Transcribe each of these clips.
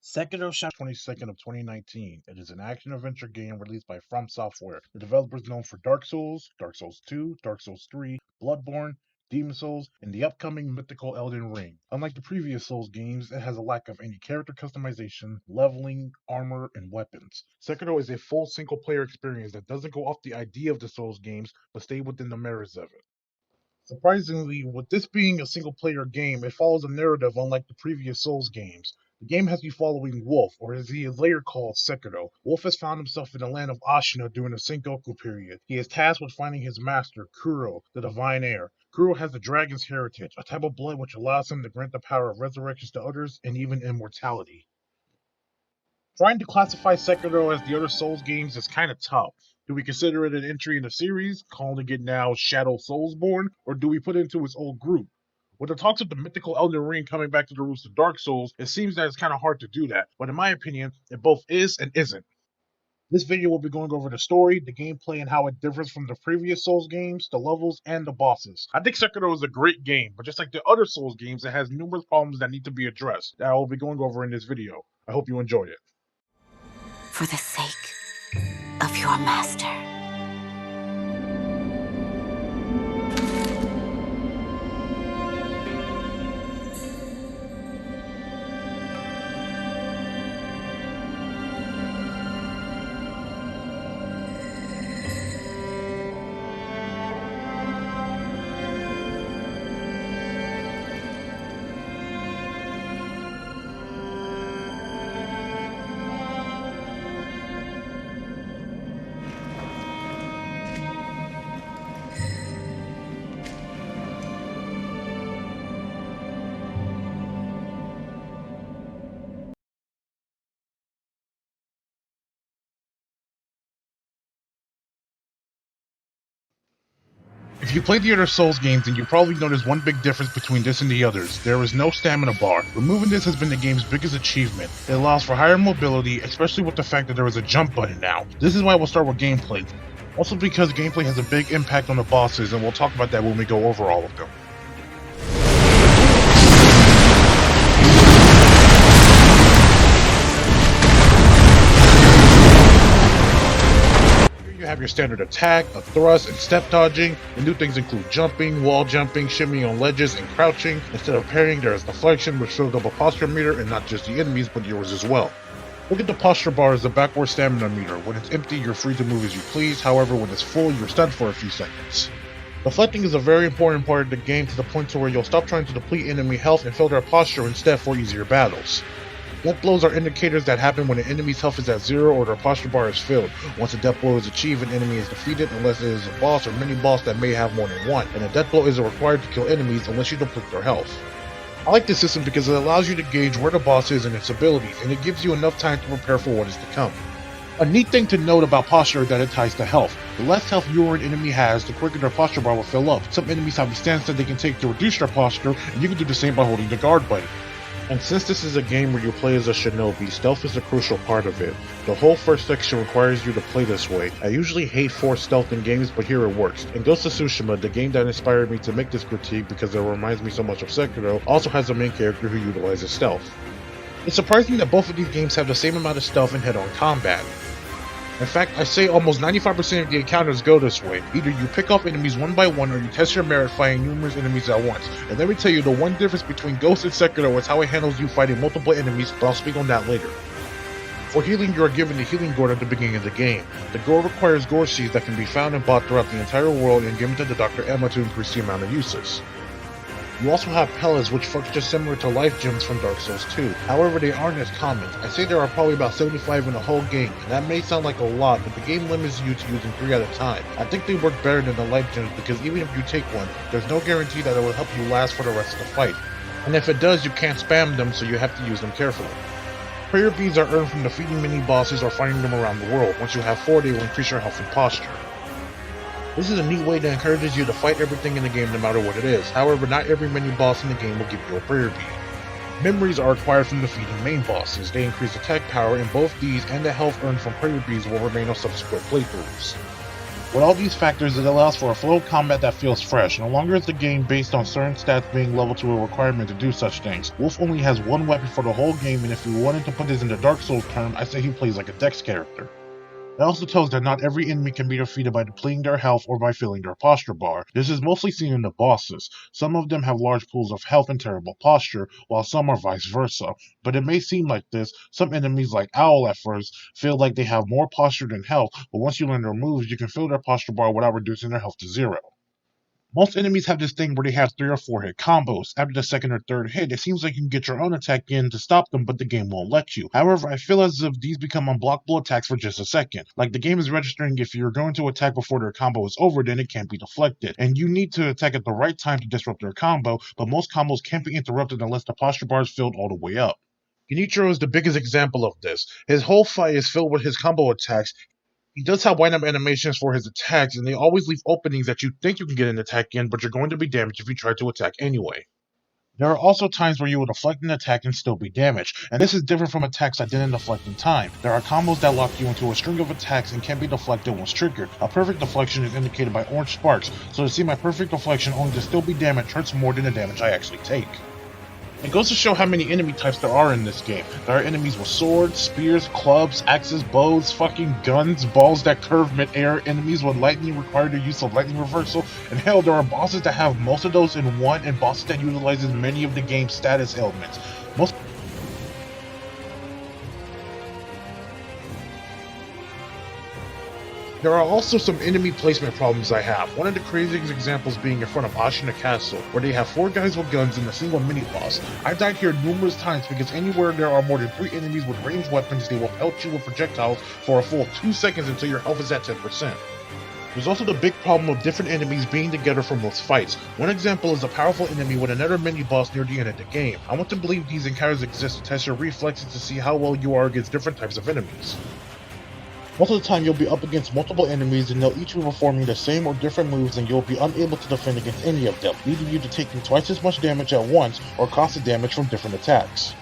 Sekiro Shine 22nd of 2019. It is an action-adventure game released by From Software. The developer is known for Dark Souls, Dark Souls 2, Dark Souls 3, Bloodborne, Demon Souls, and the upcoming mythical Elden Ring. Unlike the previous Souls games, it has a lack of any character customization, leveling, armor, and weapons. Sekiro is a full single-player experience that doesn't go off the idea of the Souls games, but stay within the merits of it. Surprisingly, with this being a single player game, it follows a narrative unlike the previous Souls games. The game has you following Wolf, or as he is later called, Sekiro. Wolf has found himself in the land of Ashina during the Sengoku period. He is tasked with finding his master, Kuro, the Divine Heir. Kuro has the Dragon's Heritage, a type of blood which allows him to grant the power of resurrection to others and even immortality. Trying to classify Sekiro as the other Souls games is kind of tough. Do we consider it an entry in the series, calling it now Shadow Soulsborne, or do we put it into its old group? With the talks of the mythical Elden Ring coming back to the roots of Dark Souls, it seems that it's kind of hard to do that, but in my opinion, it both is and isn't. This video will be going over the story, the gameplay, and how it differs from the previous Souls games, the levels, and the bosses. I think Sekiro is a great game, but just like the other Souls games, it has numerous problems that need to be addressed that I will be going over in this video. I hope you enjoyed it. For the sake of your master. If you played the other Souls games, then you probably noticed one big difference between this and the others. There is no stamina bar. Removing this has been the game's biggest achievement. It allows for higher mobility, especially with the fact that there is a jump button now. This is why we'll start with gameplay. Also because gameplay has a big impact on the bosses, and we'll talk about that when we go over all of them. You have your standard attack, a thrust, and step dodging. The new things include jumping, wall jumping, shimmying on ledges, and crouching. Instead of parrying, there is deflection, which fills up a posture meter, and not just the enemies, but yours as well. Look at the posture bar as the backward stamina meter. When it's empty, you're free to move as you please. However, when it's full, you're stunned for a few seconds. Deflecting is a very important part of the game to the point to where you'll stop trying to deplete enemy health and fill their posture instead for easier battles. Death blows are indicators that happen when an enemy's health is at 0 or their posture bar is filled. Once a death blow is achieved, an enemy is defeated unless it is a boss or mini-boss that may have more than one, and a death blow isn't required to kill enemies unless you deplete their health. I like this system because it allows you to gauge where the boss is and its abilities, and it gives you enough time to prepare for what is to come. A neat thing to note about posture is that it ties to health. The less health your enemy has, the quicker their posture bar will fill up. Some enemies have a stance that they can take to reduce their posture, and you can do the same by holding the guard button. And since this is a game where you play as a shinobi, stealth is a crucial part of it. The whole first section requires you to play this way. I usually hate forced stealth in games, but here it works. In Ghost of Tsushima, the game that inspired me to make this critique because it reminds me so much of Sekiro, also has a main character who utilizes stealth. It's surprising that both of these games have the same amount of stealth and head-on combat. In fact, I say almost 95% of the encounters go this way. Either you pick off enemies one by one or you test your merit fighting numerous enemies at once. And let me tell you, the one difference between Ghost and Sekiro is how it handles you fighting multiple enemies, but I'll speak on that later. For healing, you are given the healing gourd at the beginning of the game. The gourd requires gourd seeds that can be found and bought throughout the entire world and given to the Dr. Emma to increase the amount of uses. You also have pellets, which function similar to life gems from Dark Souls 2. However, they aren't as common. I say there are probably about 75 in the whole game, and that may sound like a lot, but the game limits you to using 3 at a time. I think they work better than the life gems because even if you take one, there's no guarantee that it will help you last for the rest of the fight. And if it does, you can't spam them, so you have to use them carefully. Prayer beads are earned from defeating mini-bosses or finding them around the world. Once you have 4, they will increase your health and posture. This is a neat way that encourages you to fight everything in the game no matter what it is. However, not every mini-boss in the game will give you a prayer bead. Memories are acquired from defeating main bosses. They increase attack power, and both these and the health earned from prayer beads will remain on subsequent playthroughs. With all these factors, it allows for a flow of combat that feels fresh. No longer is the game based on certain stats being leveled to a requirement to do such things. Wolf only has one weapon for the whole game, and if we wanted to put this into Dark Souls terms, I say he plays like a Dex character. It also tells that not every enemy can be defeated by depleting their health or by filling their posture bar. This is mostly seen in the bosses. Some of them have large pools of health and terrible posture, while some are vice versa. But it may seem like this, some enemies like Owl at first feel like they have more posture than health, but once you learn their moves, you can fill their posture bar without reducing their health to zero. Most enemies have this thing where they have 3 or 4 hit combos. After the second or third hit, it seems like you can get your own attack in to stop them, but the game won't let you. However, I feel as if these become unblockable attacks for just a second. Like the game is registering if you're going to attack before their combo is over, then it can't be deflected. And you need to attack at the right time to disrupt their combo, but most combos can't be interrupted unless the posture bar is filled all the way up. Genichiro is the biggest example of this. His whole fight is filled with his combo attacks. He does have wind-up animations for his attacks, and they always leave openings that you think you can get an attack in, but you're going to be damaged if you try to attack anyway. There are also times where you will deflect an attack and still be damaged, and this is different from attacks that didn't deflect in time. There are combos that lock you into a string of attacks and can't be deflected once triggered. A perfect deflection is indicated by orange sparks, so to see my perfect deflection only to still be damaged hurts more than the damage I actually take. It goes to show how many enemy types there are in this game. There are enemies with swords, spears, clubs, axes, bows, fucking guns, balls that curve mid-air, enemies with lightning require the use of lightning reversal, and hell, there are bosses that have most of those in one, and bosses that utilizes many of the game's status elements. There are also some enemy placement problems I have. One of the craziest examples being in front of Ashina Castle, where they have 4 guys with guns and a single mini-boss. I died here numerous times because anywhere there are more than 3 enemies with ranged weapons, they will pelt you with projectiles for a full 2 seconds until your health is at 10%. There's also the big problem of different enemies being together for most fights. One example is a powerful enemy with another mini-boss near the end of the game. I want to believe these encounters exist to test your reflexes to see how well you are against different types of enemies. Most of the time you'll be up against multiple enemies and they'll each be performing the same or different moves and you'll be unable to defend against any of them, leading you to taking twice as much damage at once or constant damage from different attacks.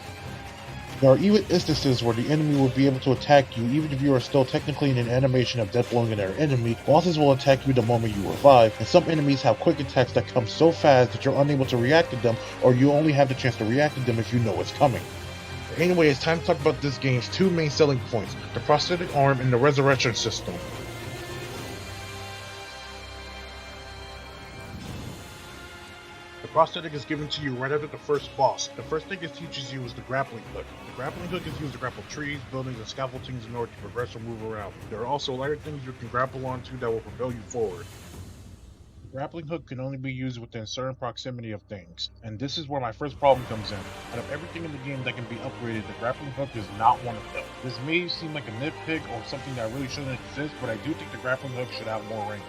There are even instances where the enemy will be able to attack you even if you are still technically in an animation of death blowing another enemy. Bosses will attack you the moment you revive, and some enemies have quick attacks that come so fast that you're unable to react to them, or you only have the chance to react to them if you know it's coming. Anyway, it's time to talk about this game's 2 main selling points, the prosthetic arm and the resurrection system. The prosthetic is given to you right after the first boss. The first thing it teaches you is the grappling hook. The grappling hook is used to grapple trees, buildings, and scaffoldings in order to progress or move around. There are also lighter things you can grapple onto that will propel you forward. The grappling hook can only be used within certain proximity of things, and this is where my first problem comes in. Out of everything in the game that can be upgraded, the grappling hook is not one of them. This may seem like a nitpick or something that really shouldn't exist, but I do think the grappling hook should have more range.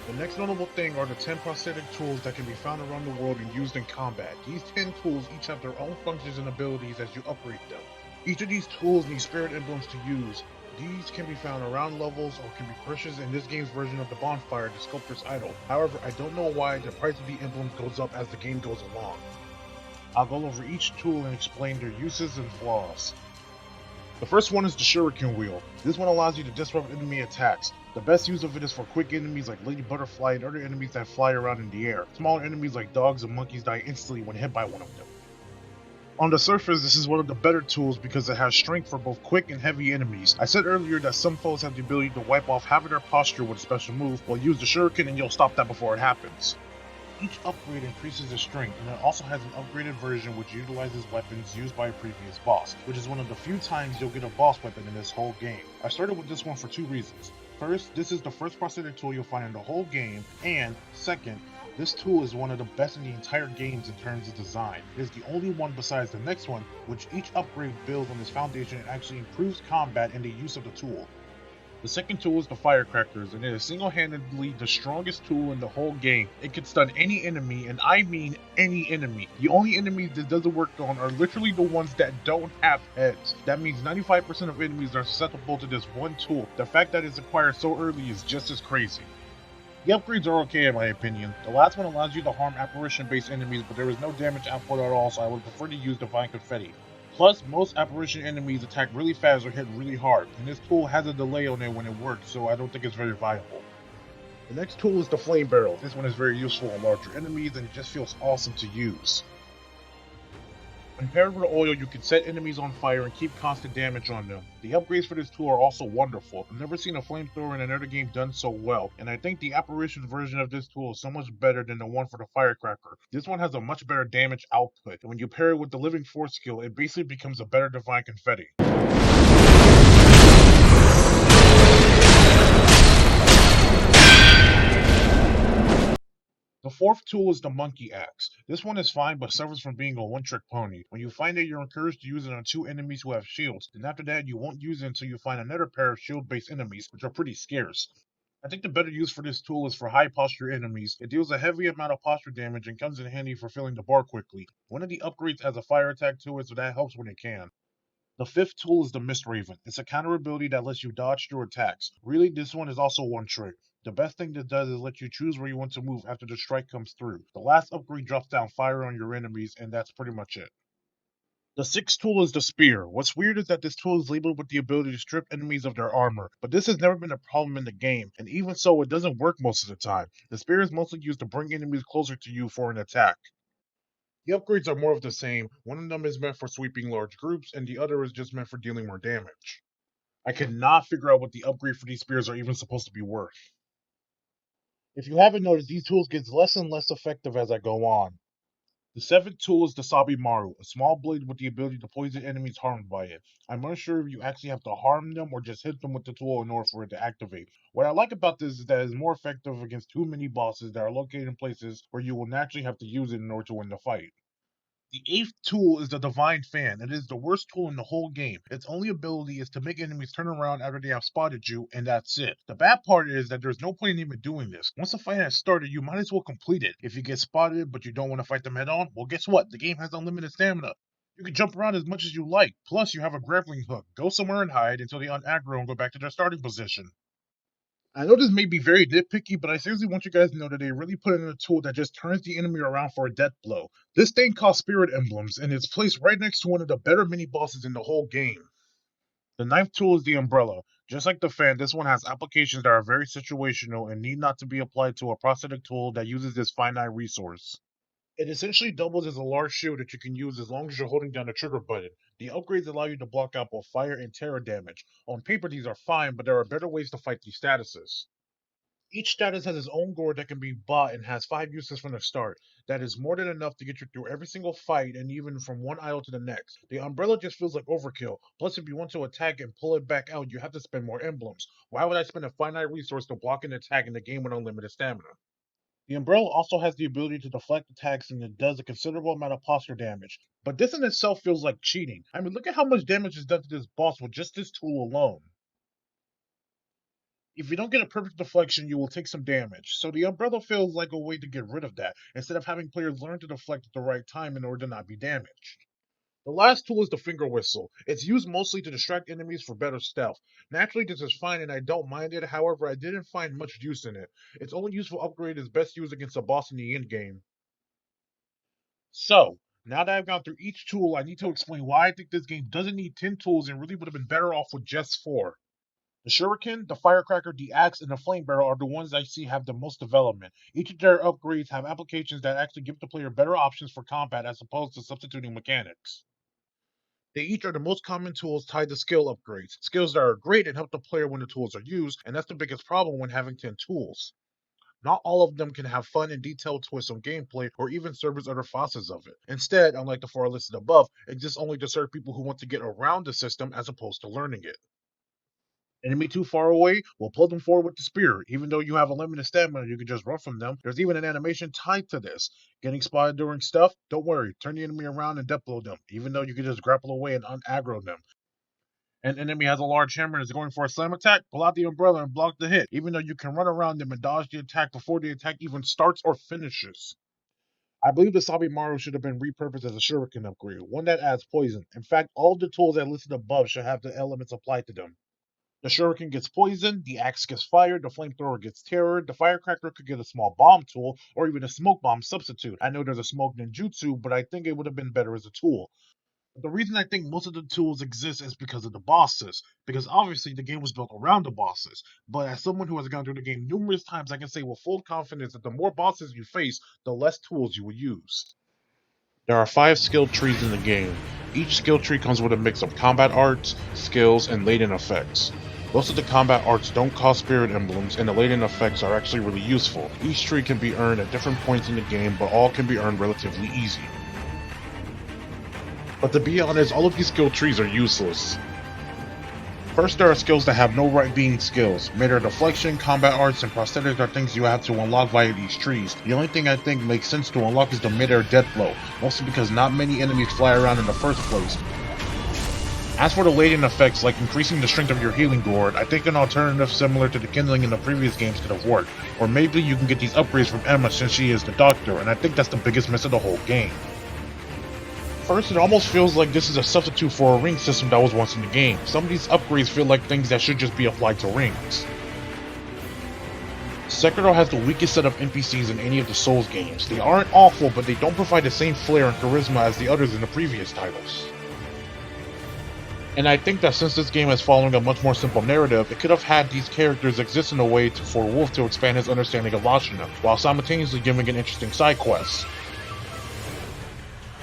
The next notable thing are the 10 prosthetic tools that can be found around the world and used in combat. These 10 tools each have their own functions and abilities as you upgrade them. Each of these tools needs spirit emblems to use. These can be found around levels or can be purchased in this game's version of the bonfire, the sculptor's idol. However, I don't know why the price of the emblems goes up as the game goes along. I'll go over each tool and explain their uses and flaws. The first one is the Shuriken Wheel. This one allows you to disrupt enemy attacks. The best use of it is for quick enemies like Lady Butterfly and other enemies that fly around in the air. Smaller enemies like dogs and monkeys die instantly when hit by one of them. On the surface, this is one of the better tools because it has strength for both quick and heavy enemies. I said earlier that some foes have the ability to wipe off half of their posture with a special move. Well, use the Shuriken and you'll stop that before it happens. Each upgrade increases its strength, and it also has an upgraded version which utilizes weapons used by a previous boss, which is one of the few times you'll get a boss weapon in this whole game. I started with this one for 2 reasons. First, this is the first prosthetic tool you'll find in the whole game, and second, this tool is one of the best in the entire games in terms of design. It is the only one besides the next one, which each upgrade builds on this foundation and actually improves combat and the use of the tool. The second tool is the Firecrackers, and it is single-handedly the strongest tool in the whole game. It can stun any enemy, and I mean any enemy. The only enemies this doesn't work on are literally the ones that don't have heads. That means 95% of enemies are susceptible to this one tool. The fact that it's acquired so early is just as crazy. The upgrades are okay in my opinion. The last one allows you to harm apparition-based enemies, but there is no damage output at all, so I would prefer to use Divine Confetti. Plus, most apparition enemies attack really fast or hit really hard, and this tool has a delay on it when it works, so I don't think it's very viable. The next tool is the Flame Barrel. This one is very useful on larger enemies, and it just feels awesome to use. When paired with oil, you can set enemies on fire and keep constant damage on them. The upgrades for this tool are also wonderful. I've never seen a flamethrower in another game done so well, and I think the apparition version of this tool is so much better than the one for the firecracker. This one has a much better damage output, and when you pair it with the living force skill, it basically becomes a better divine confetti. The fourth tool is the Monkey Axe. This one is fine but suffers from being a one-trick pony. When you find it, you're encouraged to use it on two enemies who have shields, and after that you won't use it until you find another pair of shield-based enemies, which are pretty scarce. I think the better use for this tool is for high posture enemies. It deals a heavy amount of posture damage and comes in handy for filling the bar quickly. One of the upgrades has a fire attack to it, so that helps when it can. The fifth tool is the Mist Raven. It's a counter ability that lets you dodge through attacks. Really, this one is also one trick. The best thing it does is let you choose where you want to move after the strike comes through. The last upgrade drops down fire on your enemies, and that's pretty much it. The sixth tool is the Spear. What's weird is that this tool is labeled with the ability to strip enemies of their armor, but this has never been a problem in the game, and even so, it doesn't work most of the time. The Spear is mostly used to bring enemies closer to you for an attack. The upgrades are more of the same. One of them is meant for sweeping large groups, and the other is just meant for dealing more damage. I cannot figure out what the upgrade for these spears are even supposed to be worth. If you haven't noticed, these tools get less and less effective as I go on. The seventh tool is the Sabimaru, a small blade with the ability to poison enemies harmed by it. I'm unsure if you actually have to harm them or just hit them with the tool in order for it to activate. What I like about this is that it's more effective against too many bosses that are located in places where you will naturally have to use it in order to win the fight. The eighth tool is the Divine Fan. It is the worst tool in the whole game. Its only ability is to make enemies turn around after they have spotted you, and that's it. The bad part is that there's no point in even doing this. Once the fight has started, you might as well complete it. If you get spotted but you don't want to fight them head on, well, guess what? The game has unlimited stamina. You can jump around as much as you like. Plus, you have a grappling hook. Go somewhere and hide until they unaggro and go back to their starting position. I know this may be very nitpicky, but I seriously want you guys to know that they really put in a tool that just turns the enemy around for a death blow. This thing calls Spirit Emblems, and it's placed right next to one of the better mini bosses in the whole game. The ninth tool is the Umbrella. Just like the fan, this one has applications that are very situational and need not to be applied to a prosthetic tool that uses this finite resource. It essentially doubles as a large shield that you can use as long as you're holding down the trigger button. The upgrades allow you to block out both fire and terror damage. On paper, these are fine, but there are better ways to fight these statuses. Each status has its own gourd that can be bought and has 5 uses from the start. That is more than enough to get you through every single fight and even from one aisle to the next. The umbrella just feels like overkill. Plus, if you want to attack and pull it back out, you have to spend more emblems. Why would I spend a finite resource to block an attack in a game with unlimited stamina? The umbrella also has the ability to deflect attacks and it does a considerable amount of posture damage. But this in itself feels like cheating. I mean, look at how much damage is done to this boss with just this tool alone. If you don't get a perfect deflection, you will take some damage. So the umbrella feels like a way to get rid of that, instead of having players learn to deflect at the right time in order to not be damaged. The last tool is the finger whistle. It's used mostly to distract enemies for better stealth. Naturally, this is fine and I don't mind it, however, I didn't find much use in it. Its only useful upgrade is best used against a boss in the endgame. So, now that I've gone through each tool, I need to explain why I think this game doesn't need 10 tools and really would have been better off with just 4. The shuriken, the firecracker, the axe, and the flame barrel are the ones I see have the most development. Each of their upgrades have applications that actually give the player better options for combat as opposed to substituting mechanics. They each are the most common tools tied to skill upgrades. Skills that are great and help the player when the tools are used, and that's the biggest problem when having 10 tools. Not all of them can have fun and detailed twists on gameplay or even serve as other facets of it. Instead, unlike the 4 listed above, it exists only to serve people who want to get around the system as opposed to learning it. Enemy too far away? Well, plug them forward with the spear. Even though you have a limited stamina, you can just run from them. There's even an animation tied to this. Getting spotted during stuff? Don't worry. Turn the enemy around and death blow them, even though you can just grapple away and unaggro them. An enemy has a large hammer and is going for a slam attack? Pull out the umbrella and block the hit, even though you can run around them and dodge the attack before the attack even starts or finishes. I believe the Sabimaru should have been repurposed as a shuriken upgrade, one that adds poison. In fact, all the tools I listed above should have the elements applied to them. The shuriken gets poisoned, the axe gets fired, the flamethrower gets terror, the firecracker could get a small bomb tool, or even a smoke bomb substitute. I know there's a smoke ninjutsu, but I think it would have been better as a tool. The reason I think most of the tools exist is because of the bosses, because obviously the game was built around the bosses. But as someone who has gone through the game numerous times, I can say with full confidence that the more bosses you face, the less tools you will use. There are 5 skill trees in the game. Each skill tree comes with a mix of combat arts, skills, and latent effects. Most of the combat arts don't cost spirit emblems, and the latent effects are actually really useful. Each tree can be earned at different points in the game, but all can be earned relatively easy. But to be honest, all of these skill trees are useless. First, there are skills that have no right being skills. Meter deflection, combat arts, and prosthetics are things you have to unlock via these trees. The only thing I think makes sense to unlock is the mid-air death blow, mostly because not many enemies fly around in the first place. As for the latent effects, like increasing the strength of your healing gourd, I think an alternative similar to the kindling in the previous games could have worked. Or maybe you can get these upgrades from Emma since she is the doctor, and I think that's the biggest miss of the whole game. First, it almost feels like this is a substitute for a ring system that was once in the game. Some of these upgrades feel like things that should just be applied to rings. Sekiro has the weakest set of NPCs in any of the Souls games. They aren't awful, but they don't provide the same flair and charisma as the others in the previous titles. And I think that since this game is following a much more simple narrative, it could have had these characters exist in a way for Wolf to expand his understanding of Lashina, while simultaneously giving an interesting side quest.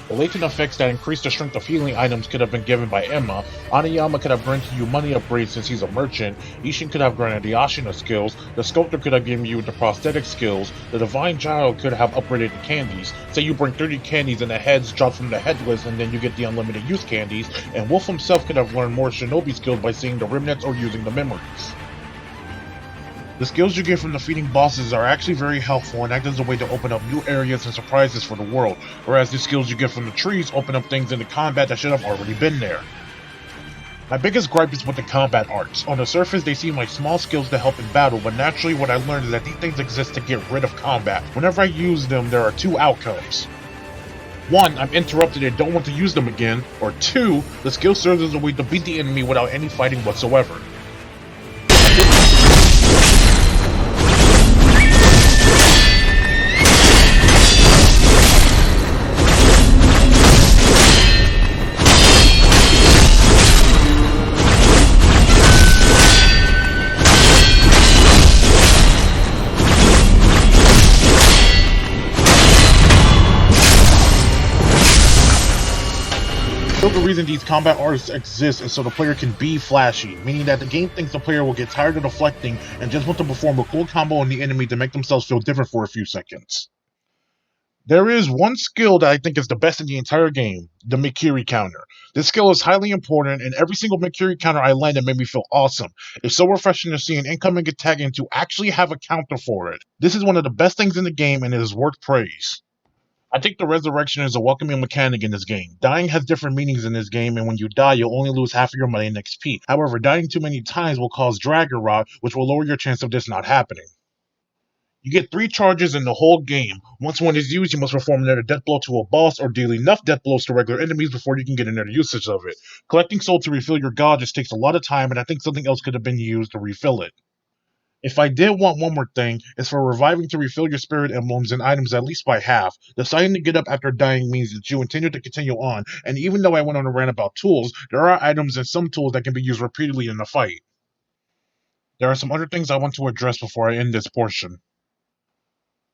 The latent effects that increase the strength of healing items could have been given by Emma. Anayama could have granted you money upgrades since he's a merchant. Ishin could have granted the Ashina skills. The Sculptor could have given you the prosthetic skills. The Divine Child could have upgraded the candies. Say you bring 30 candies and the heads drop from the headless and then you get the unlimited use candies. And Wolf himself could have learned more shinobi skills by seeing the remnants or using the memories. The skills you get from defeating bosses are actually very helpful and act as a way to open up new areas and surprises for the world, whereas the skills you get from the trees open up things in the combat that should have already been there. My biggest gripe is with the combat arts. On the surface, they seem like small skills to help in battle, but naturally what I learned is that these things exist to get rid of combat. Whenever I use them, there are 2 outcomes. 1, I'm interrupted and don't want to use them again, or 2, the skill serves as a way to beat the enemy without any fighting whatsoever. The reason these combat arts exist is so the player can be flashy, meaning that the game thinks the player will get tired of deflecting and just want to perform a cool combo on the enemy to make themselves feel different for a few seconds. There is one skill that I think is the best in the entire game, the Mikiri counter. This skill is highly important, and every single Mikiri counter I landed made me feel awesome. It's so refreshing to see an incoming attack and to actually have a counter for it. This is one of the best things in the game, and it is worth praise. I think the resurrection is a welcoming mechanic in this game. Dying has different meanings in this game, and when you die, you'll only lose half of your money in XP. However, dying too many times will cause Dragon Rot, which will lower your chance of this not happening. You get 3 charges in the whole game. Once one is used, you must perform another death blow to a boss or deal enough death blows to regular enemies before you can get another usage of it. Collecting soul to refill your god just takes a lot of time, and I think something else could have been used to refill it. If I did want one more thing, it's for reviving to refill your spirit emblems and items at least by half. Deciding to get up after dying means that you intend to continue on, and even though I went on a rant about tools, there are items and some tools that can be used repeatedly in the fight. There are some other things I want to address before I end this portion.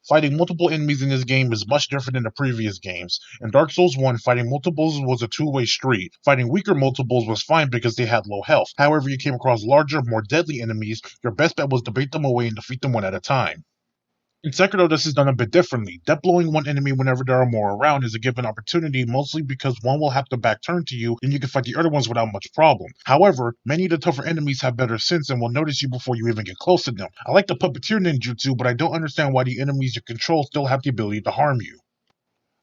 Fighting multiple enemies in this game is much different than the previous games. In Dark Souls 1, fighting multiples was a two-way street. Fighting weaker multiples was fine because they had low health. However, you came across larger, more deadly enemies, your best bet was to bait them away and defeat them one at a time. In Sekiro, this is done a bit differently. Death blowing one enemy whenever there are more around is a given opportunity, mostly because one will have to back turn to you, and you can fight the other ones without much problem. However, many of the tougher enemies have better sense and will notice you before you even get close to them. I like the puppeteer ninjutsu, but I don't understand why the enemies you control still have the ability to harm you.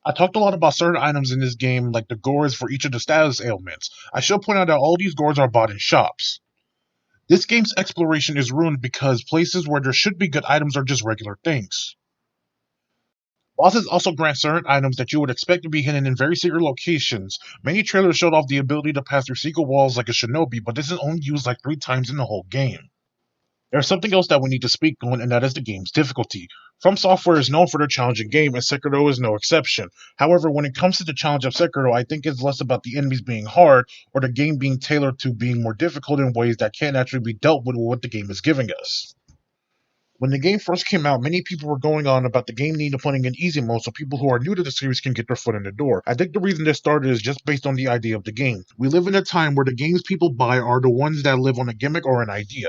I talked a lot about certain items in this game, like the gourds for each of the status ailments. I should point out that all these gourds are bought in shops. This game's exploration is ruined because places where there should be good items are just regular things. Bosses also grant certain items that you would expect to be hidden in very secret locations. Many trailers showed off the ability to pass through secret walls like a shinobi, but this is only used like 3 times in the whole game. There's something else that we need to speak on, and that is the game's difficulty. From Software is known for their challenging game, and Sekiro is no exception. However, when it comes to the challenge of Sekiro, I think it's less about the enemies being hard or the game being tailored to being more difficult in ways that can't actually be dealt with what the game is giving us. When the game first came out, many people were going on about the game needing putting in easy mode so people who are new to the series can get their foot in the door. I think the reason this started is just based on the idea of the game. We live in a time where the games people buy are the ones that live on a gimmick or an idea.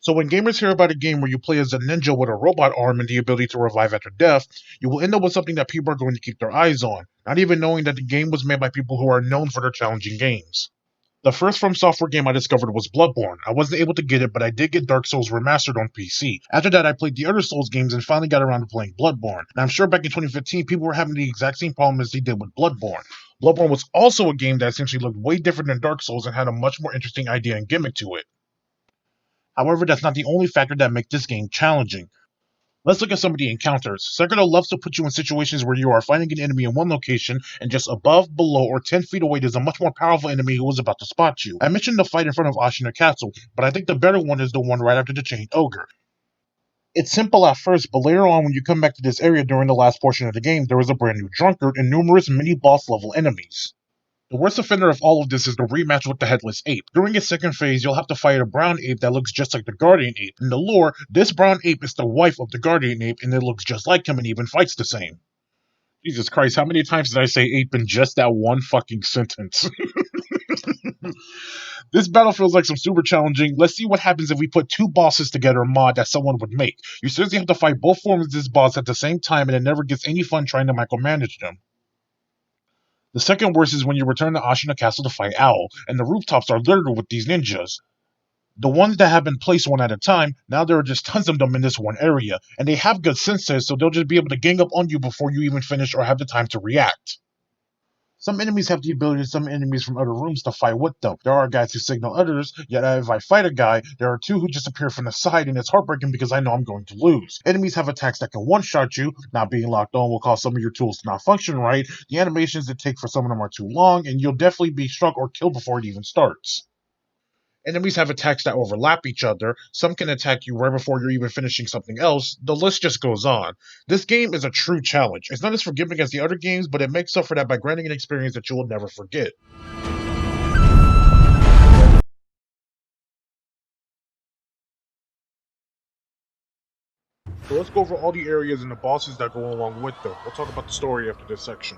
So when gamers hear about a game where you play as a ninja with a robot arm and the ability to revive after death, you will end up with something that people are going to keep their eyes on, not even knowing that the game was made by people who are known for their challenging games. The first From Software game I discovered was Bloodborne. I wasn't able to get it, but I did get Dark Souls Remastered on PC. After that, I played the other Souls games and finally got around to playing Bloodborne. And I'm sure back in 2015, people were having the exact same problem as they did with Bloodborne. Bloodborne was also a game that essentially looked way different than Dark Souls and had a much more interesting idea and gimmick to it. However, that's not the only factor that makes this game challenging. Let's look at some of the encounters. Sekiro loves to put you in situations where you are fighting an enemy in one location, and just above, below, or 10 feet away there's a much more powerful enemy who is about to spot you. I mentioned the fight in front of Ashina Castle, but I think the better one is the one right after the Chained Ogre. It's simple at first, but later on when you come back to this area during the last portion of the game, there is a brand new drunkard and numerous mini-boss level enemies. The worst offender of all of this is the rematch with the Headless Ape. During its second phase, you'll have to fight a brown ape that looks just like the Guardian Ape. In the lore, this brown ape is the wife of the Guardian Ape, and it looks just like him and even fights the same. Jesus Christ, how many times did I say ape in just that one fucking sentence? This battle feels like some super challenging. Let's see what happens if we put two bosses together mod that someone would make. You seriously have to fight both forms of this boss at the same time, and it never gets any fun trying to micromanage them. The second worst is when you return to Ashina Castle to fight Owl, and the rooftops are littered with these ninjas. The ones that have been placed one at a time, now there are just tons of them in this one area, and they have good senses, so they'll just be able to gang up on you before you even finish or have the time to react. Some enemies have the ability to summon enemies from other rooms to fight with them. There are guys who signal others, yet if I fight a guy, there are two who just appear from the side, and it's heartbreaking because I know I'm going to lose. Enemies have attacks that can one-shot you. Not being locked on will cause some of your tools to not function right. The animations that take for some of them are too long, and you'll definitely be struck or killed before it even starts. Enemies have attacks that overlap each other. Some can attack you right before you're even finishing something else. The list just goes on. This game is a true challenge. It's not as forgiving as the other games, but it makes up for that by granting an experience that you will never forget. So let's go over all the areas and the bosses that go along with them. We'll talk about the story after this section.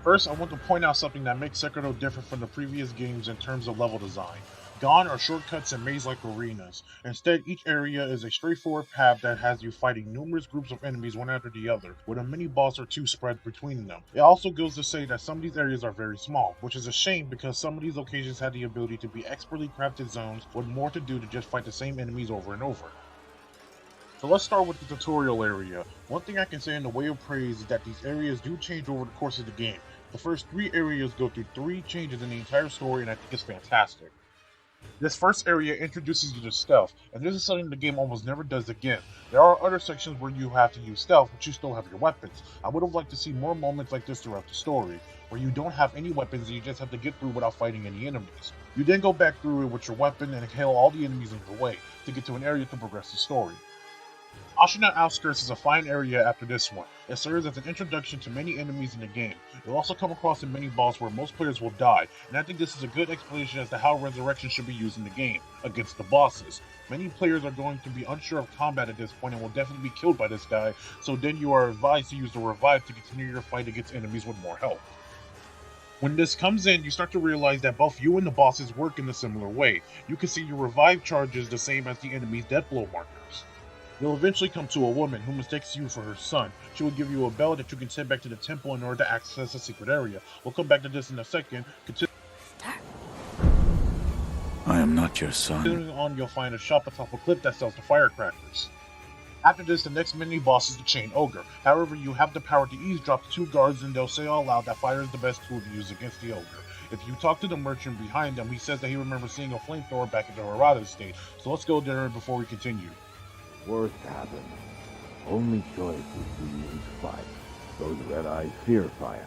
First, I want to point out something that makes Sekiro different from the previous games in terms of level design. Gone are shortcuts and maze-like arenas. Instead, each area is a straightforward path that has you fighting numerous groups of enemies one after the other, with a mini-boss or two spread between them. It also goes to say that some of these areas are very small, which is a shame because some of these locations have the ability to be expertly crafted zones with more to do to just fight the same enemies over and over. So let's start with the tutorial area. One thing I can say in the way of praise is that these areas do change over the course of the game. The first 3 areas go through 3 changes in the entire story, and I think it's fantastic. This first area introduces you to stealth, and this is something the game almost never does again. There are other sections where you have to use stealth, but you still have your weapons. I would have liked to see more moments like this throughout the story, where you don't have any weapons and you just have to get through without fighting any enemies. You then go back through it with your weapon and hail all the enemies in the way, to get to an area to progress the story. Ashina Outskirts is a fine area after this one. It serves as an introduction to many enemies in the game. You'll also come across a mini-boss where most players will die, and I think this is a good explanation as to how resurrection should be used in the game, against the bosses. Many players are going to be unsure of combat at this point and will definitely be killed by this guy, so then you are advised to use the revive to continue your fight against enemies with more health. When this comes in, you start to realize that both you and the bosses work in a similar way. You can see your revive charges the same as the enemy's death blow markers. You'll eventually come to a woman who mistakes you for her son. She will give you a bell that you can send back to the temple in order to access a secret area. We'll come back to this in a second. I am not your son. Continuing on, you'll find a shop atop a cliff that sells the firecrackers. After this, the next mini-boss is the Chained Ogre. However, you have the power to eavesdrop 2 guards and they'll say all out that fire is the best tool to use against the ogre. If you talk to the merchant behind them, he says that he remembers seeing a flamethrower back at the Harada estate. So let's go there before we continue. Worst happened. Only choice is to use fire. Those red eyes fear fire.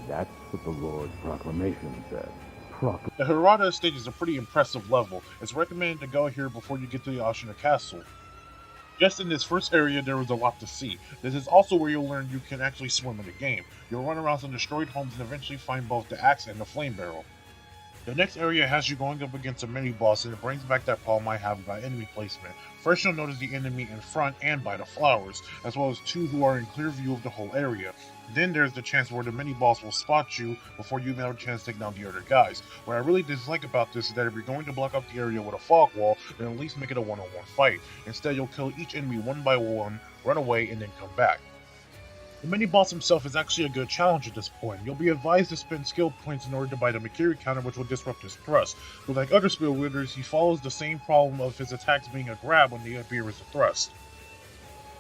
That's what the Lord's proclamation said. truck. The Hirata Estate is a pretty impressive level. It's recommended to go here before you get to the Ashina Castle. Just in this first area, there is a lot to see. This is also where you'll learn you can actually swim in the game. You'll run around some destroyed homes and eventually find both the axe and the flame barrel. The next area has you going up against a mini-boss, and it brings back that problem I have about enemy placement. First, you'll notice the enemy in front and by the flowers, as well as two who are in clear view of the whole area. Then there's the chance where the mini-boss will spot you before you even have a chance to take down the other guys. What I really dislike about this is that if you're going to block up the area with a fog wall, then at least make it a one-on-one fight. Instead, you'll kill each enemy one by one, run away, and then come back. The mini-boss himself is actually a good challenge at this point. You'll be advised to spend skill points in order to buy the Makiri counter, which will disrupt his thrust. But like other skill wielders, he follows the same problem of his attacks being a grab when they appear as a thrust.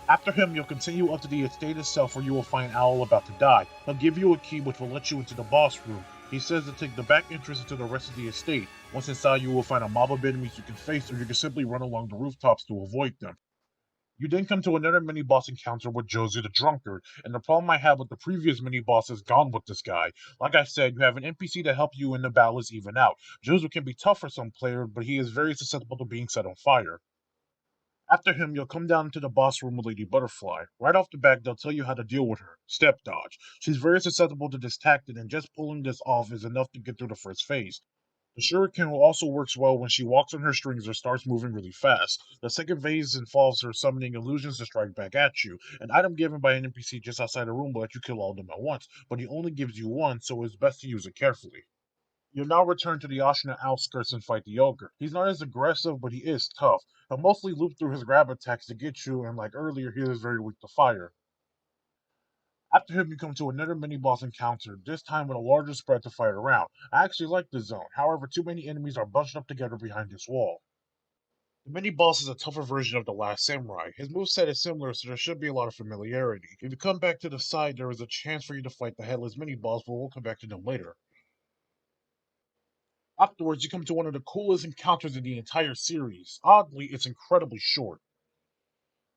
After him, you'll continue up to the estate itself where you will find Owl about to die. He'll give you a key which will let you into the boss room. He says to take the back entrance into the rest of the estate. Once inside, you will find a mob of enemies you can face, or you can simply run along the rooftops to avoid them. You then come to another mini-boss encounter with Josie the Drunkard, and the problem I had with the previous mini-boss is gone with this guy. Like I said, you have an NPC to help you in the battles even out. Josie can be tough for some players, but he is very susceptible to being set on fire. After him, you'll come down to the boss room with Lady Butterfly. Right off the bat, they'll tell you how to deal with her. Step dodge. She's very susceptible to this tactic, and just pulling this off is enough to get through the first phase. The shuriken also works well when she walks on her strings or starts moving really fast. The second phase involves her summoning illusions to strike back at you. An item given by an NPC just outside the room will let you kill all of them at once, but he only gives you one, so it's best to use it carefully. You'll now return to the Ashina outskirts and fight the ogre. He's not as aggressive, but he is tough. He'll mostly loop through his grab attacks to get you, and like earlier, he is very weak to fire. After him, you come to another mini-boss encounter, this time with a larger spread to fight around. I actually like this zone, however too many enemies are bunched up together behind this wall. The mini-boss is a tougher version of the last samurai. His moveset is similar, so there should be a lot of familiarity. If you come back to the side, there is a chance for you to fight the headless mini-boss, but we'll come back to them later. Afterwards, you come to one of the coolest encounters in the entire series. Oddly, it's incredibly short.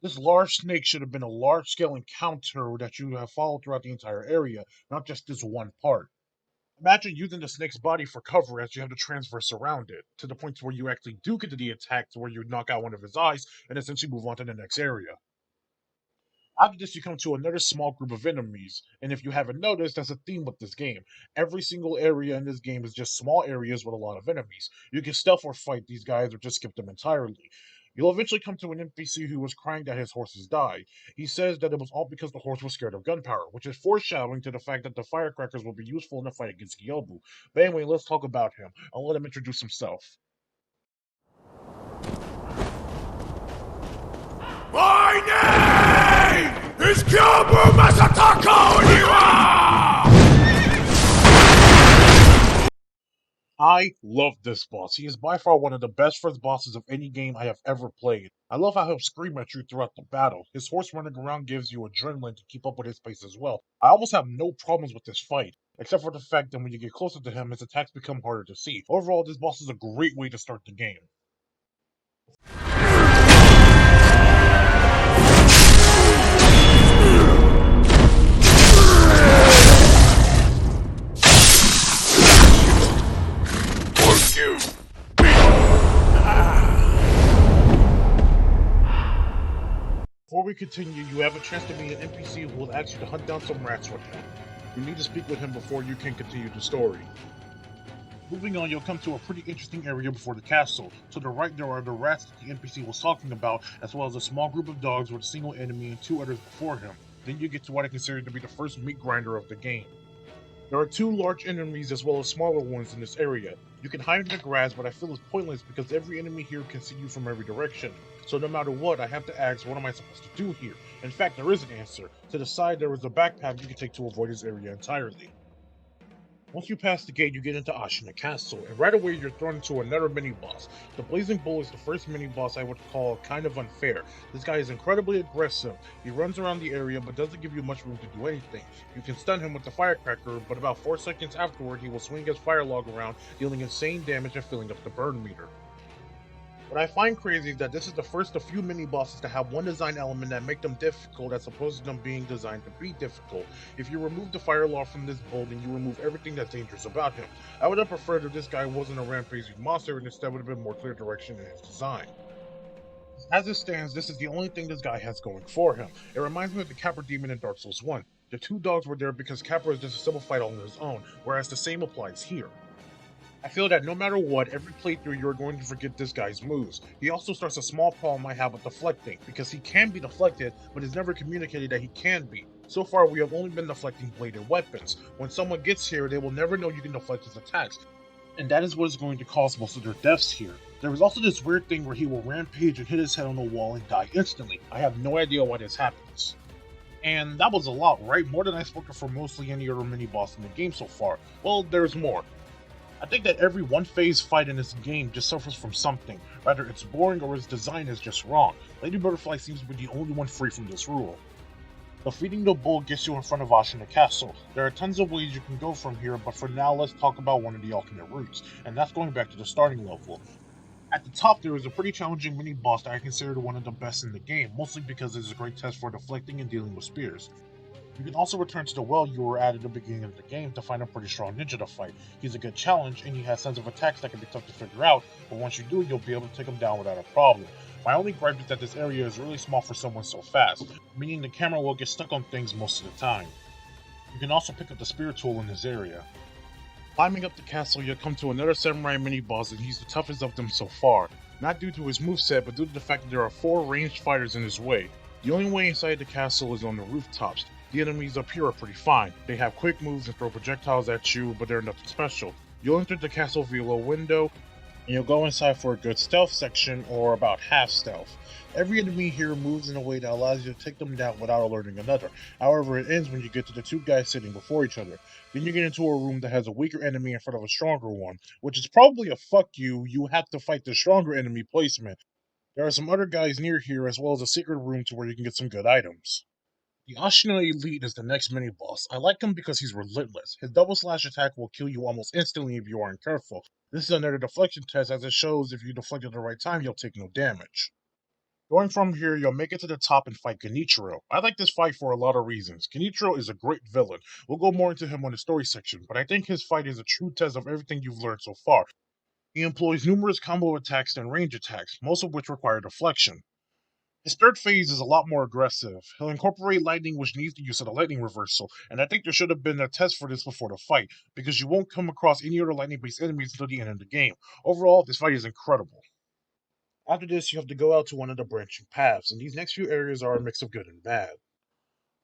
This large snake should have been a large-scale encounter that you have followed throughout the entire area, not just this one part. Imagine using the snake's body for cover as you have to transverse around it, to the point where you actually do get to the attack to where you knock out one of his eyes and essentially move on to the next area. After this, you come to another small group of enemies, and if you haven't noticed, that's a theme with this game. Every single area in this game is just small areas with a lot of enemies. You can stealth or fight these guys or just skip them entirely. You'll eventually come to an NPC who was crying that his horses died. He says that it was all because the horse was scared of gunpowder, which is foreshadowing to the fact that the firecrackers will be useful in the fight against Gyobu. But anyway, let's talk about him. I'll let him introduce himself. My name is Kyobu Masataka Oniwa! I love this boss. He is by far one of the best first bosses of any game I have ever played. I love how he'll scream at you throughout the battle. His horse running around gives you adrenaline to keep up with his pace as well. I almost have no problems with this fight, except for the fact that when you get closer to him, his attacks become harder to see. Overall, this boss is a great way to start the game. Before we continue, you have a chance to meet an NPC who will ask you to hunt down some rats with him. You need to speak with him before you can continue the story. Moving on, you'll come to a pretty interesting area before the castle. To the right, there are the rats that the NPC was talking about, as well as a small group of dogs with a single enemy and two others before him. Then you get to what I consider to be the first meat grinder of the game. There are two large enemies as well as smaller ones in this area. You can hide in the grass, but I feel it's pointless because every enemy here can see you from every direction. So no matter what, I have to ask, what am I supposed to do here? In fact, there is an answer. To the side, there is a backpack you can take to avoid this area entirely. Once you pass the gate, you get into Ashina Castle, and right away you're thrown into another mini-boss. The Blazing Bull is the first mini-boss I would call kind of unfair. This guy is incredibly aggressive. He runs around the area but doesn't give you much room to do anything. You can stun him with the firecracker, but about 4 seconds afterward he will swing his fire log around, dealing insane damage and filling up the burn meter. What I find crazy is that this is the first of few mini bosses to have one design element that make them difficult as opposed to them being designed to be difficult. If you remove the Fire Law from this build, then you remove everything that's dangerous about him. I would have preferred if this guy wasn't a rampaging monster and instead would have been more clear direction in his design. As it stands, this is the only thing this guy has going for him. It reminds me of the Capra Demon in Dark Souls 1. The two dogs were there because Capra is just a simple fight on his own, whereas the same applies here. I feel that no matter what, every playthrough you're going to forget this guy's moves. He also starts a small problem I have with deflecting, because he can be deflected, but it's never communicated that he can be. So far, we have only been deflecting bladed weapons. When someone gets here, they will never know you can deflect his attacks, and that is what is going to cause most of their deaths here. There is also this weird thing where he will rampage and hit his head on the wall and die instantly. I have no idea why this happens. And that was a lot, right? More than I've spoken for mostly any other mini-boss in the game so far. Well, there's more. I think that every one-phase fight in this game just suffers from something. Either it's boring or its design is just wrong. Lady Butterfly seems to be the only one free from this rule. Defeating the bull gets you in front of Ashina Castle. There are tons of ways you can go from here, but for now let's talk about one of the alternate routes, and that's going back to the starting level. At the top there is a pretty challenging mini-boss that I consider one of the best in the game, mostly because it is a great test for deflecting and dealing with spears. You can also return to the well you were at the beginning of the game to find a pretty strong ninja to fight. He's a good challenge, and he has tons of attacks that can be tough to figure out, but once you do, you'll be able to take him down without a problem. My only gripe is that this area is really small for someone so fast, meaning the camera will get stuck on things most of the time. You can also pick up the spear tool in this area. Climbing up the castle, you'll come to another samurai mini-boss, and he's the toughest of them so far. Not due to his moveset, but due to the fact that there are 4 ranged fighters in his way. The only way inside the castle is on the rooftops. The enemies up here are pretty fine. They have quick moves and throw projectiles at you, but they're nothing special. You'll enter the castle via a window, and you'll go inside for a good stealth section, or about half stealth. Every enemy here moves in a way that allows you to take them down without alerting another. However, it ends when you get to the 2 guys sitting before each other. Then you get into a room that has a weaker enemy in front of a stronger one, which is probably a fuck you have to fight the stronger enemy placement. There are some other guys near here, as well as a secret room to where you can get some good items. The Ashina Elite is the next mini-boss. I like him because he's relentless. His double slash attack will kill you almost instantly if you aren't careful. This is another deflection test, as it shows if you deflect at the right time, you'll take no damage. Going from here, you'll make it to the top and fight Genichiro. I like this fight for a lot of reasons. Genichiro is a great villain. We'll go more into him on the story section, but I think his fight is a true test of everything you've learned so far. He employs numerous combo attacks and range attacks, most of which require deflection. His third phase is a lot more aggressive. He'll incorporate lightning, which needs the use of the lightning reversal, and I think there should have been a test for this before the fight, because you won't come across any other lightning-based enemies until the end of the game. Overall, this fight is incredible. After this, you have to go out to one of the branching paths, and these next few areas are a mix of good and bad.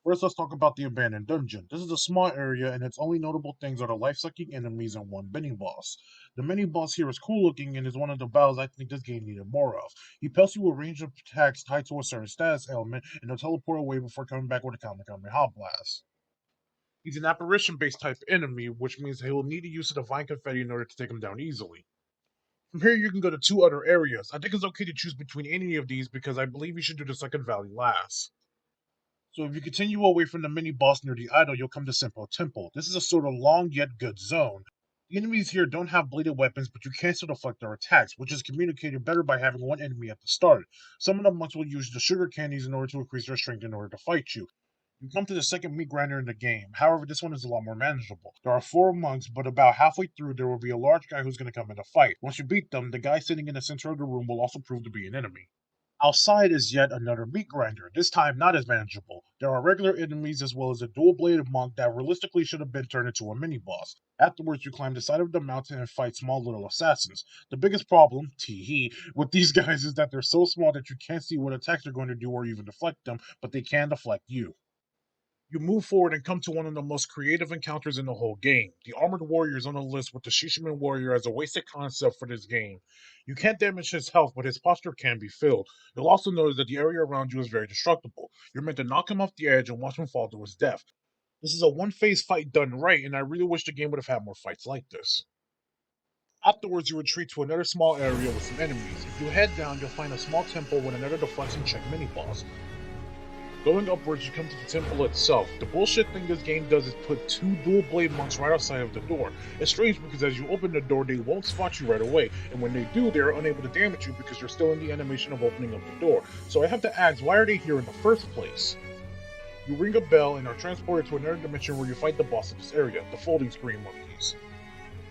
First, let's talk about the abandoned dungeon. This is a small area, and its only notable things are the life-sucking enemies and one mini-boss. The mini-boss here is cool-looking and is one of the battles I think this game needed more of. He pelts you with range of attacks tied to a certain status element, and he'll teleport away before coming back with a Kamehameha blast. He's an apparition-based type enemy, which means he will need to use the divine confetti in order to take him down easily. From here, you can go to 2 other areas. I think it's okay to choose between any of these because I believe you should do the second valley last. So if you continue away from the mini-boss near the idol, you'll come to Senpo Temple. This is a sort of long yet good zone. The enemies here don't have bladed weapons, but you can still deflect their attacks, which is communicated better by having one enemy at the start. Some of the monks will use the sugar candies in order to increase their strength in order to fight you. You come to the second meat grinder in the game. However, this one is a lot more manageable. There are 4 monks, but about halfway through there will be a large guy who's going to come in a fight. Once you beat them, the guy sitting in the center of the room will also prove to be an enemy. Outside is yet another meat grinder, this time not as manageable. There are regular enemies as well as a dual-bladed monk that realistically should have been turned into a mini-boss. Afterwards, you climb the side of the mountain and fight small little assassins. The biggest problem, tee-hee, with these guys is that they're so small that you can't see what attacks they're going to do or even deflect them, but they can deflect you. You move forward and come to one of the most creative encounters in the whole game. The Armored Warrior is on the list with the Shishiman Warrior as a wasted concept for this game. You can't damage his health, but his posture can be filled. You'll also notice that the area around you is very destructible. You're meant to knock him off the edge and watch him fall to his death. This is a one-phase fight done right, and I really wish the game would have had more fights like this. Afterwards, you retreat to another small area with some enemies. If you head down, you'll find a small temple with another deflection check mini-boss. Going upwards, you come to the temple itself. The bullshit thing this game does is put two dual blade monks right outside of the door. It's strange because as you open the door, they won't spot you right away, and when they do, they are unable to damage you because you're still in the animation of opening up the door. So I have to ask, why are they here in the first place? You ring a bell and are transported to another dimension where you fight the boss of this area, the folding screen monkeys.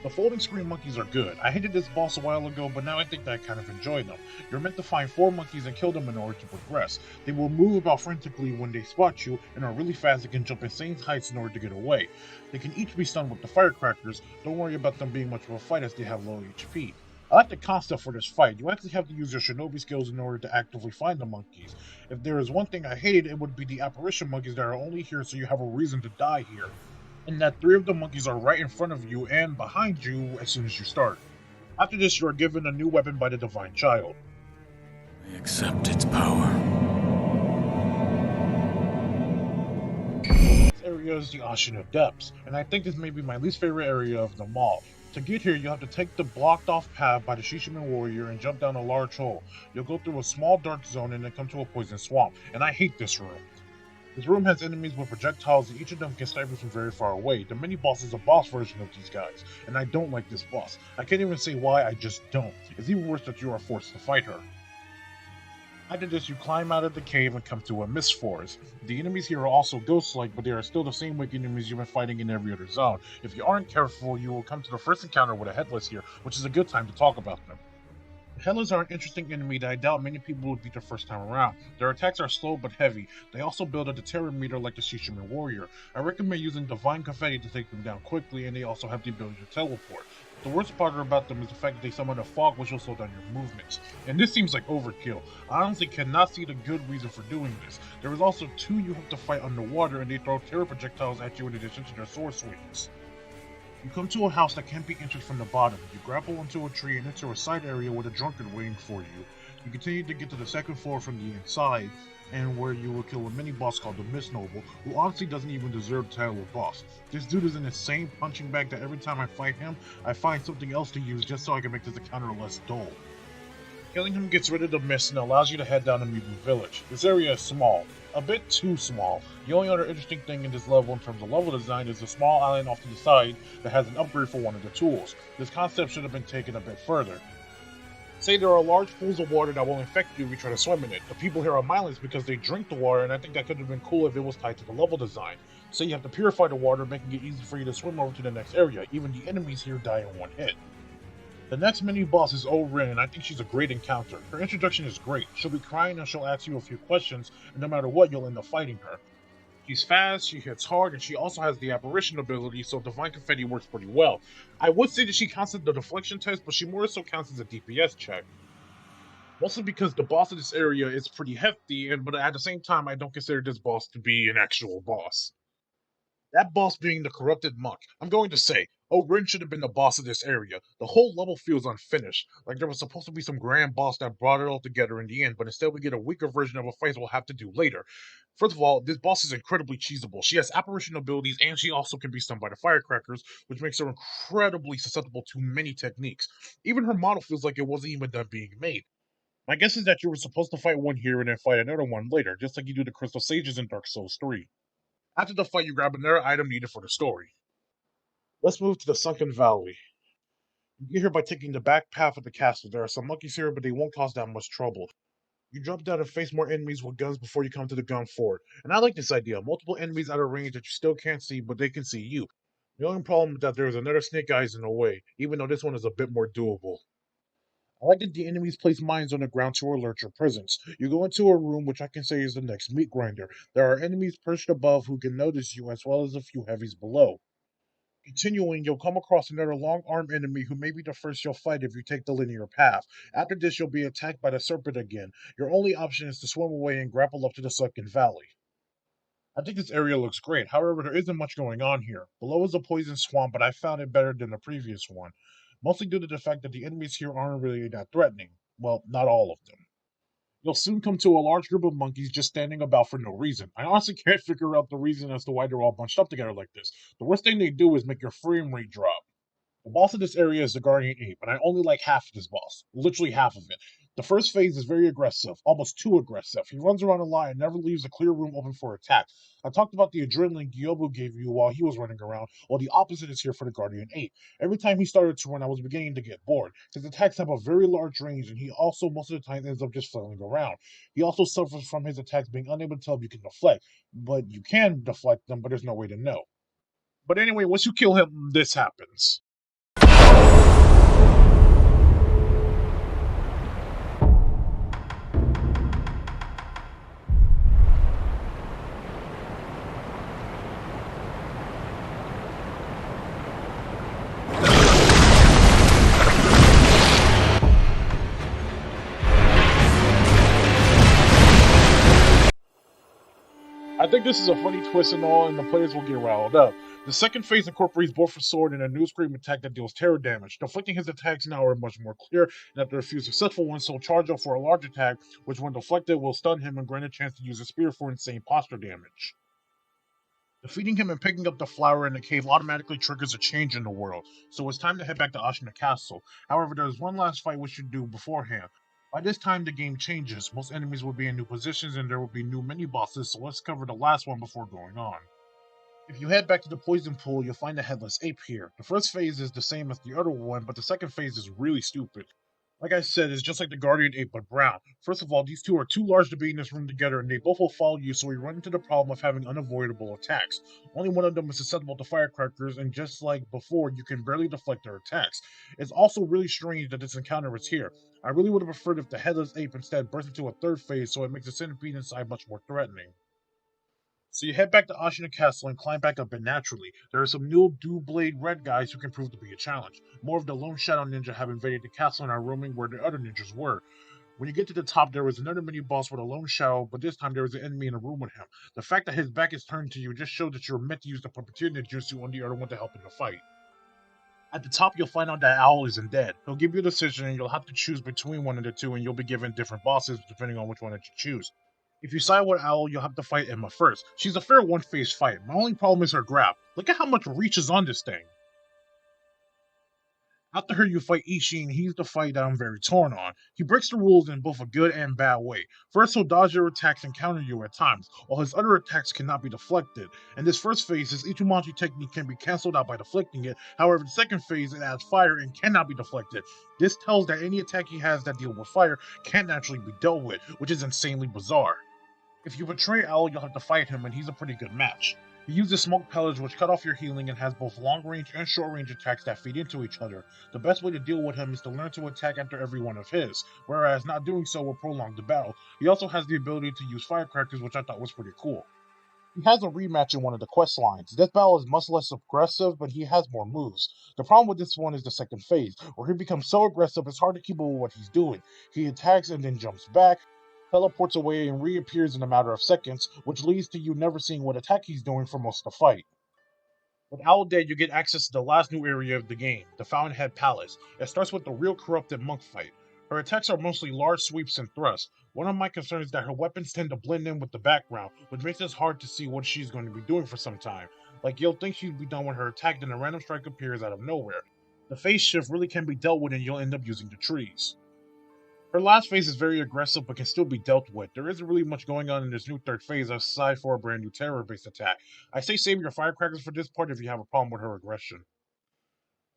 The folding screen monkeys are good. I hated this boss a while ago, but now I think that I kind of enjoy them. You're meant to find 4 monkeys and kill them in order to progress. They will move about frantically when they spot you, and are really fast and can jump insane heights in order to get away. They can each be stunned with the firecrackers. Don't worry about them being much of a fight as they have low HP. I like the concept for this fight. You actually have to use your shinobi skills in order to actively find the monkeys. If there is one thing I hated, it would be the apparition monkeys that are only here so you have a reason to die here, and that 3 of the monkeys are right in front of you and behind you as soon as you start. After this, you are given a new weapon by the Divine Child. I accept its power. This area is the Ocean of Depths, and I think this may be my least favorite area of them all. To get here, you have to take the blocked off path by the Shishiman warrior and jump down a large hole. You'll go through a small dark zone and then come to a poison swamp, and I hate this room. This room has enemies with projectiles and each of them can snipe you from very far away. The mini-boss is a boss version of these guys, and I don't like this boss. I can't even say why, I just don't. It's even worse that you are forced to fight her. After this, you climb out of the cave and come to a mist forest. The enemies here are also ghost-like, but they are still the same wicked enemies you've been fighting in every other zone. If you aren't careful, you will come to the first encounter with a headless here, which is a good time to talk about them. Headless are an interesting enemy that I doubt many people would beat the first time around. Their attacks are slow but heavy. They also build a deterrent meter like the Shishiman warrior. I recommend using Divine Confetti to take them down quickly, and they also have the ability to teleport. The worst part about them is the fact that they summon a fog which will slow down your movements. And this seems like overkill. I honestly cannot see the good reason for doing this. There is also 2 you have to fight underwater, and they throw terror projectiles at you in addition to their sword swings. You come to a house that can't be entered from the bottom. You grapple into a tree and enter a side area with a drunkard waiting for you. You continue to get to the second floor from the inside, and where you will kill a mini-boss called the Mist Noble, who honestly doesn't even deserve the title of boss. This dude is an insane punching bag that every time I fight him, I find something else to use just so I can make this encounter less dull. Killing him gets rid of the mist and allows you to head down to Mubu Village. This area is small. A bit too small. The only other interesting thing in this level in terms of level design is the small island off to the side that has an upgrade for one of the tools. This concept should have been taken a bit further. Say there are large pools of water that will infect you if you try to swim in it. The people here are mindless because they drink the water, and I think that could have been cool if it was tied to the level design. So you have to purify the water, making it easy for you to swim over to the next area. Even the enemies here die in one hit. The next mini-boss is O-Rin, and I think she's a great encounter. Her introduction is great. She'll be crying and she'll ask you a few questions, and no matter what, you'll end up fighting her. She's fast, she hits hard, and she also has the apparition ability, so Divine Confetti works pretty well. I would say that she counts as the deflection test, but she more so counts as a DPS check. Mostly because the boss of this area is pretty hefty, but at the same time, I don't consider this boss to be an actual boss. That boss being the corrupted monk. I'm going to say, Rin should have been the boss of this area. The whole level feels unfinished. Like there was supposed to be some grand boss that brought it all together in the end, but instead we get a weaker version of a fight we'll have to do later. First of all, this boss is incredibly cheesable. She has apparition abilities and she also can be stunned by the firecrackers, which makes her incredibly susceptible to many techniques. Even her model feels like it wasn't even done being made. My guess is that you were supposed to fight one here and then fight another one later, just like you do the Crystal Sages in Dark Souls 3. After the fight, you grab another item needed for the story. Let's move to the Sunken Valley. You get here by taking the back path of the castle. There are some monkeys here, but they won't cause that much trouble. You drop down and face more enemies with guns before you come to the gun fort. And I like this idea. Multiple enemies out of range that you still can't see, but they can see you. The only problem is that there is another Snake Eyes in the way, even though this one is a bit more doable. I like that the enemies place mines on the ground to alert your presence. You go into a room which I can say is the next meat grinder. There are enemies perched above who can notice you as well as a few heavies below. Continuing, you'll come across another long-armed enemy who may be the first you'll fight if you take the linear path. After this, you'll be attacked by the serpent again. Your only option is to swim away and grapple up to the sunken valley. I think this area looks great, however there isn't much going on here. Below is a poison swamp, but I found it better than the previous one. Mostly due to the fact that the enemies here aren't really that threatening. Well, not all of them. You'll soon come to a large group of monkeys just standing about for no reason. I honestly can't figure out the reason as to why they're all bunched up together like this. The worst thing they do is make your frame rate drop. The boss of this area is the Guardian Ape, and I only like half of this boss. Literally half of it. The first phase is very aggressive, almost too aggressive. He runs around a lot and never leaves a clear room open for attack. I talked about the adrenaline Gyobu gave you while he was running around, while the opposite is here for the Guardian 8. Every time he started to run, I was beginning to get bored. His attacks have a very large range, and he also most of the time ends up just flailing around. He also suffers from his attacks being unable to tell if you can deflect, but you can deflect them, but there's no way to know. But anyway, once you kill him, this happens. I think this is a funny twist and all, and the players will get riled up. The second phase incorporates both a sword and a new scream attack that deals terror damage. Deflecting his attacks now are much more clear, and after a few successful ones, he'll charge up for a large attack, which when deflected will stun him and grant a chance to use a spear for insane posture damage. Defeating him and picking up the flower in the cave automatically triggers a change in the world, so it's time to head back to Ashina Castle. However, there is one last fight we should do beforehand. By this time, the game changes. Most enemies will be in new positions and there will be new mini bosses, so let's cover the last one before going on. If you head back to the poison pool, you'll find the headless ape here. The first phase is the same as the other one, but the second phase is really stupid. Like I said, it's just like the Guardian Ape but brown. First of all, these two are too large to be in this room together, and they both will follow you, so we run into the problem of having unavoidable attacks. Only one of them is susceptible to firecrackers, and just like before, you can barely deflect their attacks. It's also really strange that this encounter is here. I really would have preferred if the headless ape instead burst into a third phase, so it makes the centipede inside much more threatening. So you head back to Ashina Castle and climb back up it naturally. There are some new Blade Red guys who can prove to be a challenge. More of the Lone Shadow Ninja have invaded the castle and are roaming where the other ninjas were. When you get to the top, there is another mini boss with a Lone Shadow, but this time there is an enemy in a room with him. The fact that his back is turned to you just shows that you're meant to use the puppeteer ninjutsu on the other one to help in the fight. At the top, you'll find out that Owl isn't dead. He'll give you a decision, and you'll have to choose between one of the two, and you'll be given different bosses depending on which one that you choose. If you side with Owl, you'll have to fight Emma first. She's a fair one-phase fight. My only problem is her grab. Look at how much reach is on this thing. After her, you fight Ishi, and he's the fight that I'm very torn on. He breaks the rules in both a good and bad way. First, he'll dodge your attacks and counter you at times, while his other attacks cannot be deflected. In this first phase, his Ichimonji technique can be cancelled out by deflecting it. However, the second phase, it adds fire and cannot be deflected. This tells that any attack he has that deal with fire can't naturally be dealt with, which is insanely bizarre. If you betray Owl, you'll have to fight him, and he's a pretty good match. He uses smoke pellets which cut off your healing and has both long range and short range attacks that feed into each other. The best way to deal with him is to learn to attack after every one of his, whereas not doing so will prolong the battle. He also has the ability to use firecrackers, which I thought was pretty cool. He has a rematch in one of the quest lines. This battle is much less aggressive, but he has more moves. The problem with this one is the second phase, where he becomes so aggressive it's hard to keep up with what he's doing. He attacks and then jumps back, teleports away, and reappears in a matter of seconds, which leads to you never seeing what attack he's doing for most of the fight. With Owl dead, you get access to the last new area of the game, the Fountainhead Palace. It starts with the real corrupted monk fight. Her attacks are mostly large sweeps and thrusts. One of my concerns is that her weapons tend to blend in with the background, which makes it hard to see what she's going to be doing for some time. Like, you'll think she'd be done with her attack, then a random strike appears out of nowhere. The phase shift really can be dealt with, and you'll end up using the trees. Her last phase is very aggressive but can still be dealt with. There isn't really much going on in this new third phase aside for a brand new terror based attack. I say save your firecrackers for this part if you have a problem with her aggression.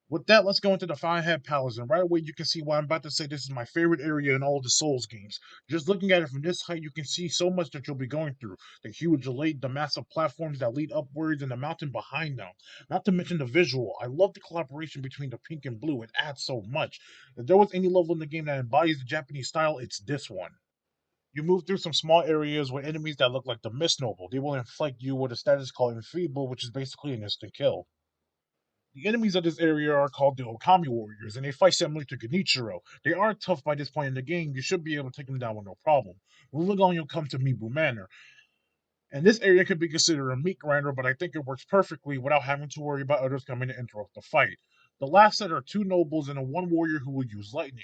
With that, let's go into the Fountainhead Palace, and right away you can see why I'm about to say this is my favorite area in all of the Souls games. Just looking at it from this height, you can see so much that you'll be going through. The huge lake, the massive platforms that lead upwards, and the mountain behind them. Not to mention the visual. I love the collaboration between the pink and blue. It adds so much. If there was any level in the game that embodies the Japanese style, it's this one. You move through some small areas with enemies that look like the Mist Noble. They will inflict you with a status called Enfeeble, which is basically an instant kill. The enemies of this area are called the Okami Warriors, and they fight similar to Genichiro. They are tough by this point in the game. You should be able to take them down with no problem. Moving on, you'll come to Mibu Manor. And this area could be considered a meat grinder, but I think it works perfectly without having to worry about others coming to interrupt the fight. The last set are two nobles and a one warrior who will use lightning.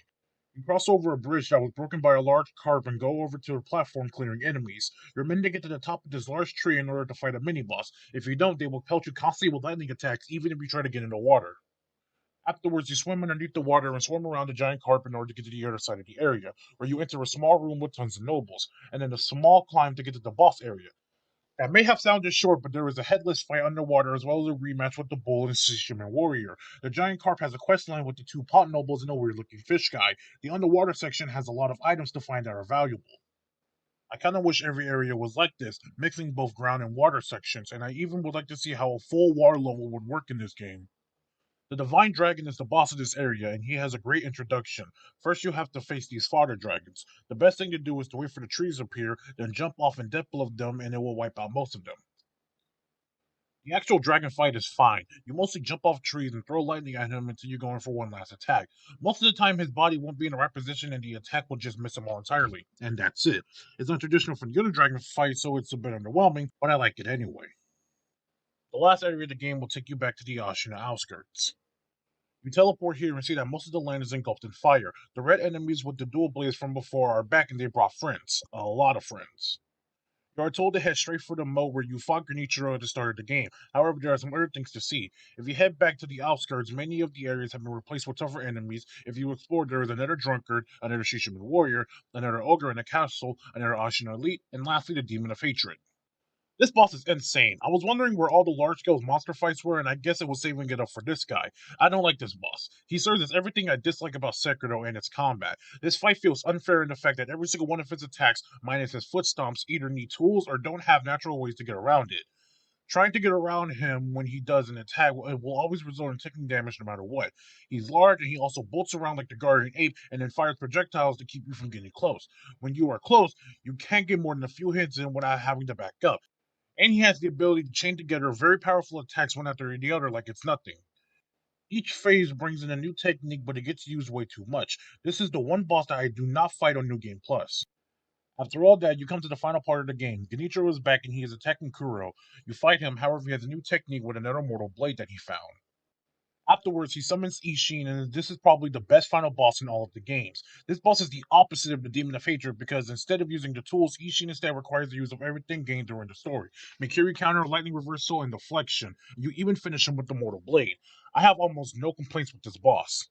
You cross over a bridge that was broken by a large carp and go over to a platform clearing enemies. You're meant to get to the top of this large tree in order to fight a mini boss. If you don't, they will pelt you constantly with lightning attacks, even if you try to get in the water. Afterwards, you swim underneath the water and swim around the giant carp in order to get to the other side of the area, where you enter a small room with tons of nobles, and then a small climb to get to the boss area. That may have sounded short, but there is a headless fight underwater as well as a rematch with the bull and fisherman warrior. The giant carp has a quest line with the two pot nobles and a weird looking fish guy. The underwater section has a lot of items to find that are valuable. I kind of wish every area was like this, mixing both ground and water sections, and I even would like to see how a full water level would work in this game. The Divine Dragon is the boss of this area, and he has a great introduction. First, you have to face these fodder dragons. The best thing to do is to wait for the trees to appear, then jump off and depple of them, and it will wipe out most of them. The actual dragon fight is fine. You mostly jump off trees and throw lightning at him until you're going for one last attack. Most of the time, his body won't be in the right position, and the attack will just miss him all entirely. And that's it. It's untraditional from the other dragon fight, so it's a bit underwhelming, but I like it anyway. The last area of the game will take you back to the Ashina outskirts. You teleport here and see that most of the land is engulfed in fire. The red enemies with the dual blades from before are back and they brought friends. A lot of friends. You are told to head straight for the moat where you fought Genichiro at the start of the game. However, there are some other things to see. If you head back to the outskirts, many of the areas have been replaced with tougher enemies. If you explore, there is another drunkard, another Shishiman warrior, another ogre in a castle, another Ashina elite, and lastly the demon of hatred. This boss is insane. I was wondering where all the large-scale monster fights were, and I guess it was saving it up for this guy. I don't like this boss. He serves as everything I dislike about Sekiro and its combat. This fight feels unfair in the fact that every single one of his attacks, minus his foot stomps, either need tools or don't have natural ways to get around it. Trying to get around him when he does an attack will always result in taking damage no matter what. He's large and he also bolts around like the guardian ape and then fires projectiles to keep you from getting close. When you are close, you can't get more than a few hits in without having to back up, and he has the ability to chain together very powerful attacks one after the other like it's nothing. Each phase brings in a new technique, but it gets used way too much. This is the one boss that I do not fight on New Game Plus. After all that, you come to the final part of the game. Genichiro is back and he is attacking Kuro. You fight him, however, he has a new technique with another mortal blade that he found. Afterwards, he summons Ishin, and this is probably the best final boss in all of the games. This boss is the opposite of the Demon of Hatred because instead of using the tools, Ishin instead requires the use of everything gained during the story. Mikiri counter, lightning reversal, and deflection. You even finish him with the Mortal Blade. I have almost no complaints with this boss.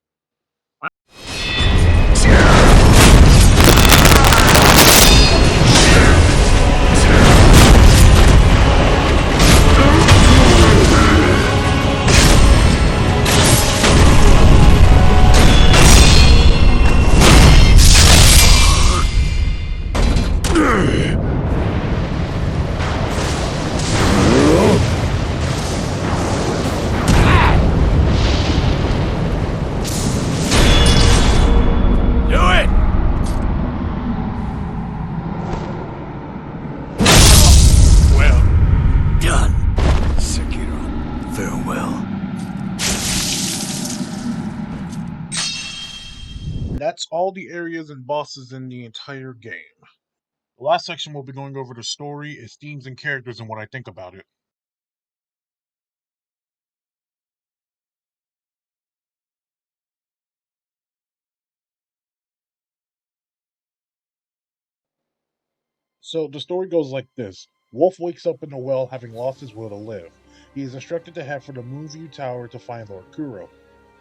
That's all the areas and bosses in the entire game. The last section we'll be going over the story, its themes and characters, and what I think about it. So the story goes like this. Wolf wakes up in the well having lost his will to live. He is instructed to head for the Moonview Tower to find Lord Kuro.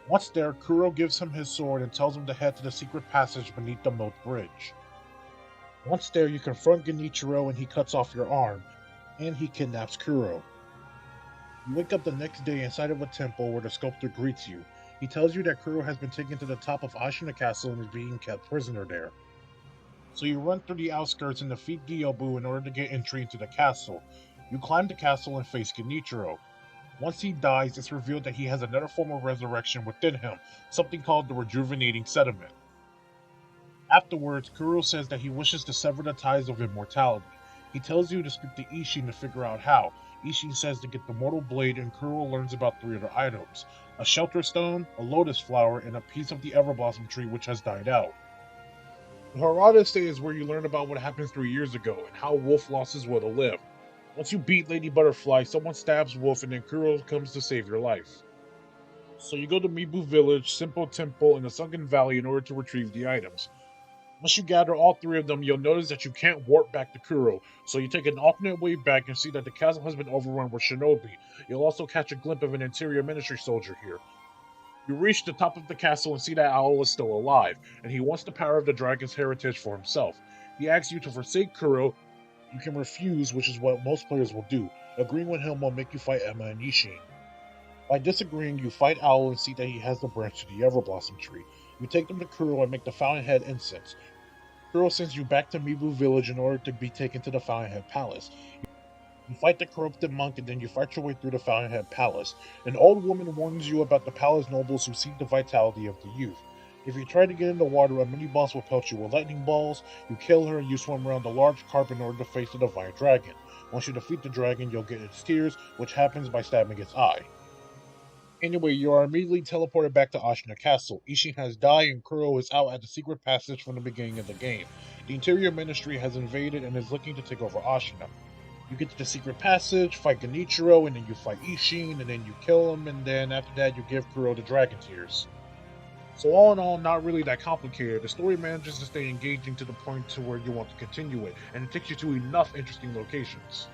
Once there, Kuro gives him his sword and tells him to head to the secret passage beneath the moat bridge. Once there, you confront Genichiro and he cuts off your arm, and he kidnaps Kuro. You wake up the next day inside of a temple where the sculptor greets you. He tells you that Kuro has been taken to the top of Ashina Castle and is being kept prisoner there. So you run through the outskirts and defeat Gyobu in order to get entry into the castle. You climb the castle and face Genichiro. Once he dies, it's revealed that he has another form of resurrection within him, something called the Rejuvenating Sediment. Afterwards, Kuro says that he wishes to sever the ties of immortality. He tells you to speak to Ishin to figure out how. Ishin says to get the Mortal Blade, and Kuro learns about 3 other items: a Shelter Stone, a Lotus Flower, and a piece of the Everblossom tree which has died out. The Harada Estate is where you learn about what happened 3 years ago and how Wolf lost his will to live. Once you beat Lady Butterfly, someone stabs Wolf and then Kuro comes to save your life. So you go to Mibu Village, Simple Temple, and the Sunken Valley in order to retrieve the items. Once you gather all 3 of them, you'll notice that you can't warp back to Kuro, so you take an alternate way back and see that the castle has been overrun with shinobi. You'll also catch a glimpse of an interior ministry soldier here. You reach the top of the castle and see that Owl is still alive, and he wants the power of the dragon's heritage for himself. He asks you to forsake Kuro. You can refuse, which is what most players will do. Agreeing with him will make you fight Emma and Ishin. By disagreeing, you fight Owl and see that he has the branch to the Everblossom tree. You take them to Kuro and make the Fountainhead incense. Kuro sends you back to Mibu village in order to be taken to the Fountainhead Palace. You fight the corrupted monk and then you fight your way through the Fountainhead Palace. An old woman warns you about the palace nobles who seek the vitality of the youth. If you try to get in the water, a mini-boss will pelt you with lightning balls. You kill her and you swim around the large carp in order to face the divine dragon. Once you defeat the dragon, you'll get its tears, which happens by stabbing its eye. Anyway, you are immediately teleported back to Ashina Castle. Ishin has died and Kuro is out at the secret passage from the beginning of the game. The Interior Ministry has invaded and is looking to take over Ashina. You get to the secret passage, fight Genichiro, and then you fight Ishin, and then you kill him, and then after that you give Kuro the dragon tears. So all in all, not really that complicated. The story manages to stay engaging to the point to where you want to continue it, and it takes you to enough interesting locations.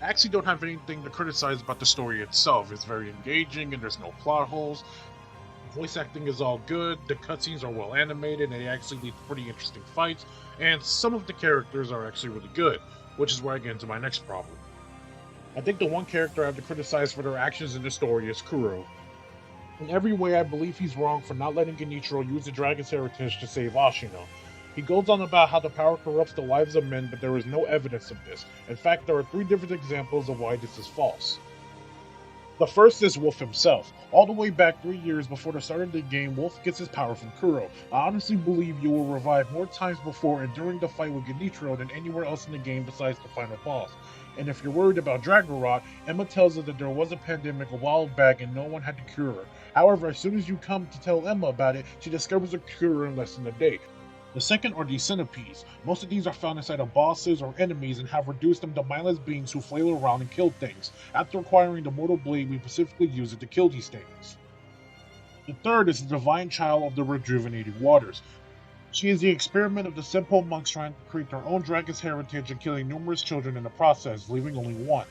I actually don't have anything to criticize about the story itself. It's very engaging and there's no plot holes. The voice acting is all good, the cutscenes are well animated, and they actually lead to pretty interesting fights, and some of the characters are actually really good, which is where I get into my next problem. I think the one character I have to criticize for their actions in the story is Kuro. In every way, I believe he's wrong for not letting Genichiro use the dragon's heritage to save Ashina. He goes on about how the power corrupts the lives of men, but there is no evidence of this. In fact, there are 3 different examples of why this is false. The first is Wolf himself. All the way back 3 years before the start of the game, Wolf gets his power from Kuro. I honestly believe you will revive more times before and during the fight with Genichiro than anywhere else in the game besides the final boss. And if you're worried about Dragon Rot, Emma tells us that there was a pandemic a while back and no one had to cure her. However, as soon as you come to tell Emma about it, she discovers a cure in less than a day. The second are the centipedes. Most of these are found inside of bosses or enemies and have reduced them to mindless beings who flail around and kill things. After acquiring the mortal blade, we specifically use it to kill these things. The third is the divine child of the rejuvenating waters. She is the experiment of the simple monks trying to create their own dragon's heritage and killing numerous children in the process, leaving only one.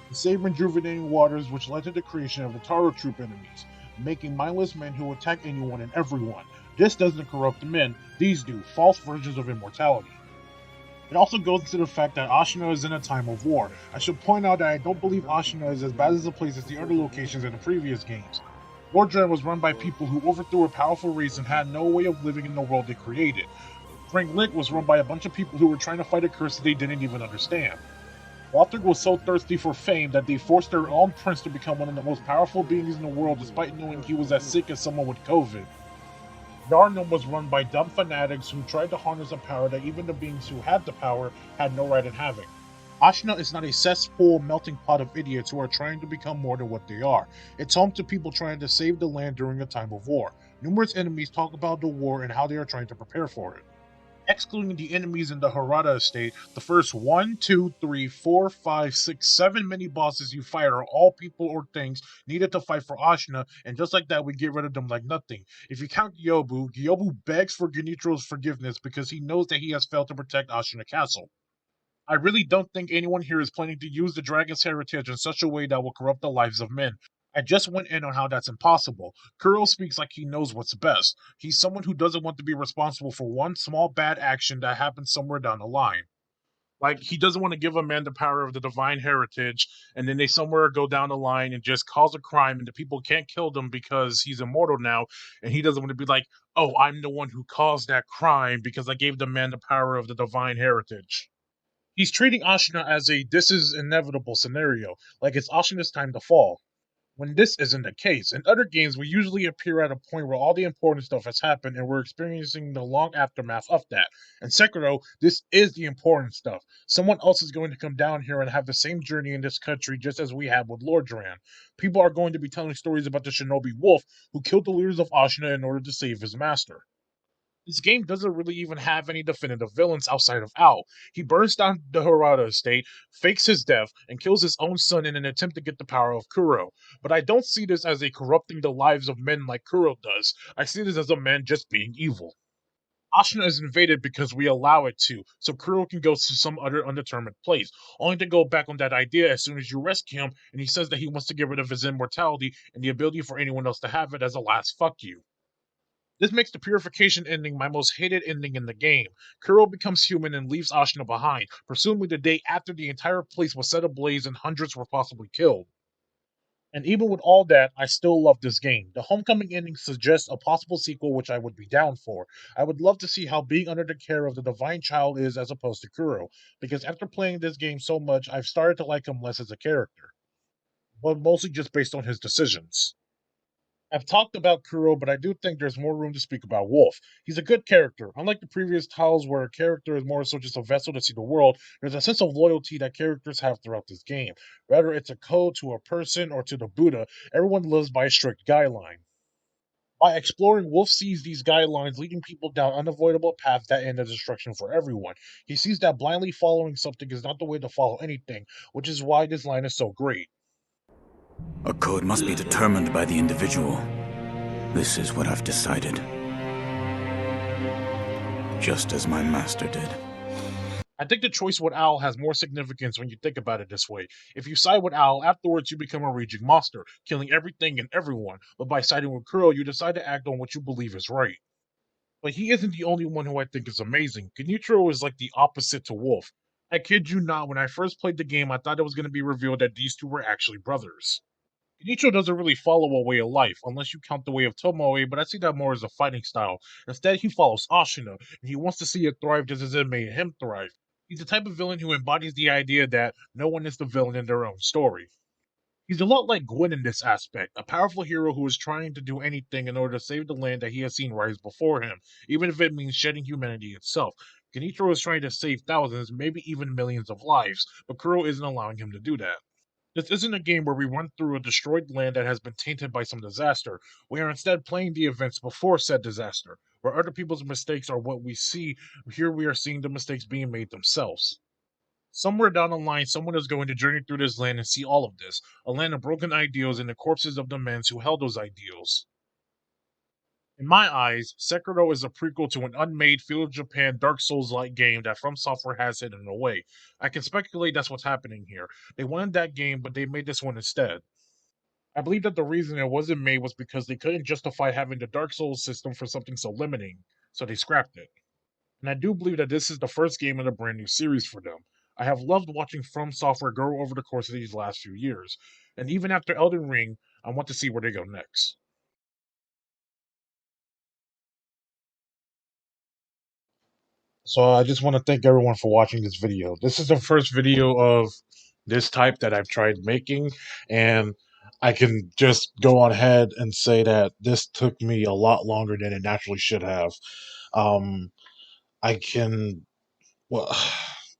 The same rejuvenating waters which led to the creation of the Taro troop enemies, making mindless men who attack anyone and everyone. This doesn't corrupt the men, these do, false versions of immortality. It also goes into the fact that Ashina is in a time of war. I should point out that I don't believe Ashina is as bad as the place as the other locations in the previous games. Lordran was run by people who overthrew a powerful race and had no way of living in the world they created. Frank Lick was run by a bunch of people who were trying to fight a curse that they didn't even understand. Lothric was so thirsty for fame that they forced their own prince to become one of the most powerful beings in the world despite knowing he was as sick as someone with COVID. Narnum was run by dumb fanatics who tried to harness a power that even the beings who had the power had no right in having. Ashina is not a cesspool melting pot of idiots who are trying to become more than what they are. It's home to people trying to save the land during a time of war. Numerous enemies talk about the war and how they are trying to prepare for it. Excluding the enemies in the Harada estate, the first 1, 2, 3, 4, 5, 6, 7 mini-bosses you fight are all people or things needed to fight for Ashina, and just like that we get rid of them like nothing. If you count Gyobu begs for Genichiro's forgiveness because he knows that he has failed to protect Ashina Castle. I really don't think anyone here is planning to use the dragon's heritage in such a way that will corrupt the lives of men. I just went in on how that's impossible. Kuro speaks like he knows what's best. He's someone who doesn't want to be responsible for one small bad action that happens somewhere down the line. Like, he doesn't want to give a man the power of the divine heritage, and then they somewhere go down the line and just cause a crime, and the people can't kill them because he's immortal now, and he doesn't want to be like, oh, I'm the one who caused that crime because I gave the man the power of the divine heritage. He's treating Ashina as a this is inevitable scenario, like it's Ashina's time to fall. When this isn't the case. In other games, we usually appear at a point where all the important stuff has happened and we're experiencing the long aftermath of that. In Sekiro, this is the important stuff. Someone else is going to come down here and have the same journey in this country just as we have with Lord Duran. People are going to be telling stories about the shinobi wolf who killed the leaders of Ashina in order to save his master. This game doesn't really even have any definitive villains outside of Ao. He burns down the Harada estate, fakes his death, and kills his own son in an attempt to get the power of Kuro. But I don't see this as a corrupting the lives of men like Kuro does. I see this as a man just being evil. Ashina is invaded because we allow it to, so Kuro can go to some other undetermined place, only to go back on that idea as soon as you rescue him, and he says that he wants to get rid of his immortality and the ability for anyone else to have it as a last fuck you. This makes the purification ending my most hated ending in the game. Kuro becomes human and leaves Ashina behind, presumably the day after the entire place was set ablaze and hundreds were possibly killed. And even with all that, I still love this game. The Homecoming ending suggests a possible sequel, which I would be down for. I would love to see how being under the care of the Divine Child is as opposed to Kuro, because after playing this game so much, I've started to like him less as a character, but mostly just based on his decisions. I've talked about Kuro, but I do think there's more room to speak about Wolf. He's a good character. Unlike the previous titles where a character is more so just a vessel to see the world, there's a sense of loyalty that characters have throughout this game. Whether it's a code to a person or to the Buddha, everyone lives by a strict guideline. By exploring, Wolf sees these guidelines leading people down unavoidable paths that end in destruction for everyone. He sees that blindly following something is not the way to follow anything, which is why this line is so great. A code must be determined by the individual. This is what I've decided. Just as my master did. I think the choice with Owl has more significance when you think about it this way. If you side with Owl, afterwards you become a raging monster, killing everything and everyone. But by siding with Kuro, you decide to act on what you believe is right. But he isn't the only one who I think is amazing. Genichiro is like the opposite to Wolf. I kid you not, when I first played the game, I thought it was going to be revealed that these two were actually brothers. Genichiro doesn't really follow a way of life, unless you count the way of Tomoe, but I see that more as a fighting style. Instead, he follows Ashina, and he wants to see it thrive just as it made him thrive. He's the type of villain who embodies the idea that no one is the villain in their own story. He's a lot like Gwen in this aspect, a powerful hero who is trying to do anything in order to save the land that he has seen rise before him, even if it means shedding humanity itself. Genichiro is trying to save thousands, maybe even millions of lives, but Kuro isn't allowing him to do that. This isn't a game where we run through a destroyed land that has been tainted by some disaster. We are instead playing the events before said disaster, where other people's mistakes are what we see. Here we are seeing the mistakes being made themselves. Somewhere down the line, someone is going to journey through this land and see all of this, a land of broken ideals and the corpses of the men who held those ideals. In my eyes, Sekiro is a prequel to an unmade Feudal Japan Dark Souls-like game that From Software has hidden away. I can speculate that's what's happening here. They wanted that game, but they made this one instead. I believe that the reason it wasn't made was because they couldn't justify having the Dark Souls system for something so limiting, so they scrapped it. And I do believe that this is the first game in a brand new series for them. I have loved watching From Software grow over the course of these last few years, and even after Elden Ring, I want to see where they go next. So I just want to thank everyone for watching this video. This is the first video of this type that I've tried making, and I can just go on ahead and say that this took me a lot longer than it naturally should have. Um, I can, well,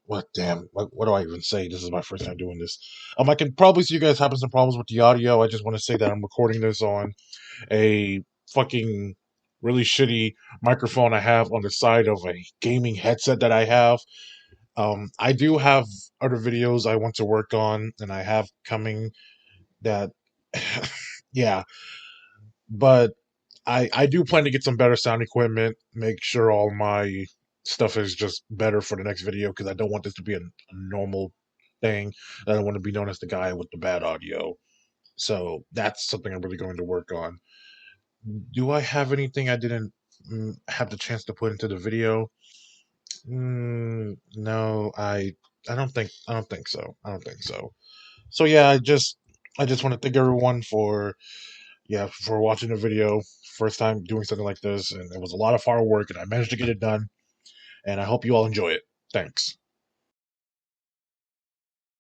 what damn, what do I even say? This is my first time doing this. I can probably see you guys having some problems with the audio. I just want to say that I'm recording this on a fucking really shitty microphone I have on the side of a gaming headset that I have. I do have other videos I want to work on, and I have coming that, yeah, but I do plan to get some better sound equipment, make sure all my stuff is just better for the next video because I don't want this to be a normal thing. I don't want to be known as the guy with the bad audio. So that's something I'm really going to work on. Do I have anything I didn't have the chance to put into the video? No, I don't think so. I don't think so. So yeah, I just want to thank everyone for for watching the video. First time doing something like this, and it was a lot of hard work, and I managed to get it done. And I hope you all enjoy it. Thanks.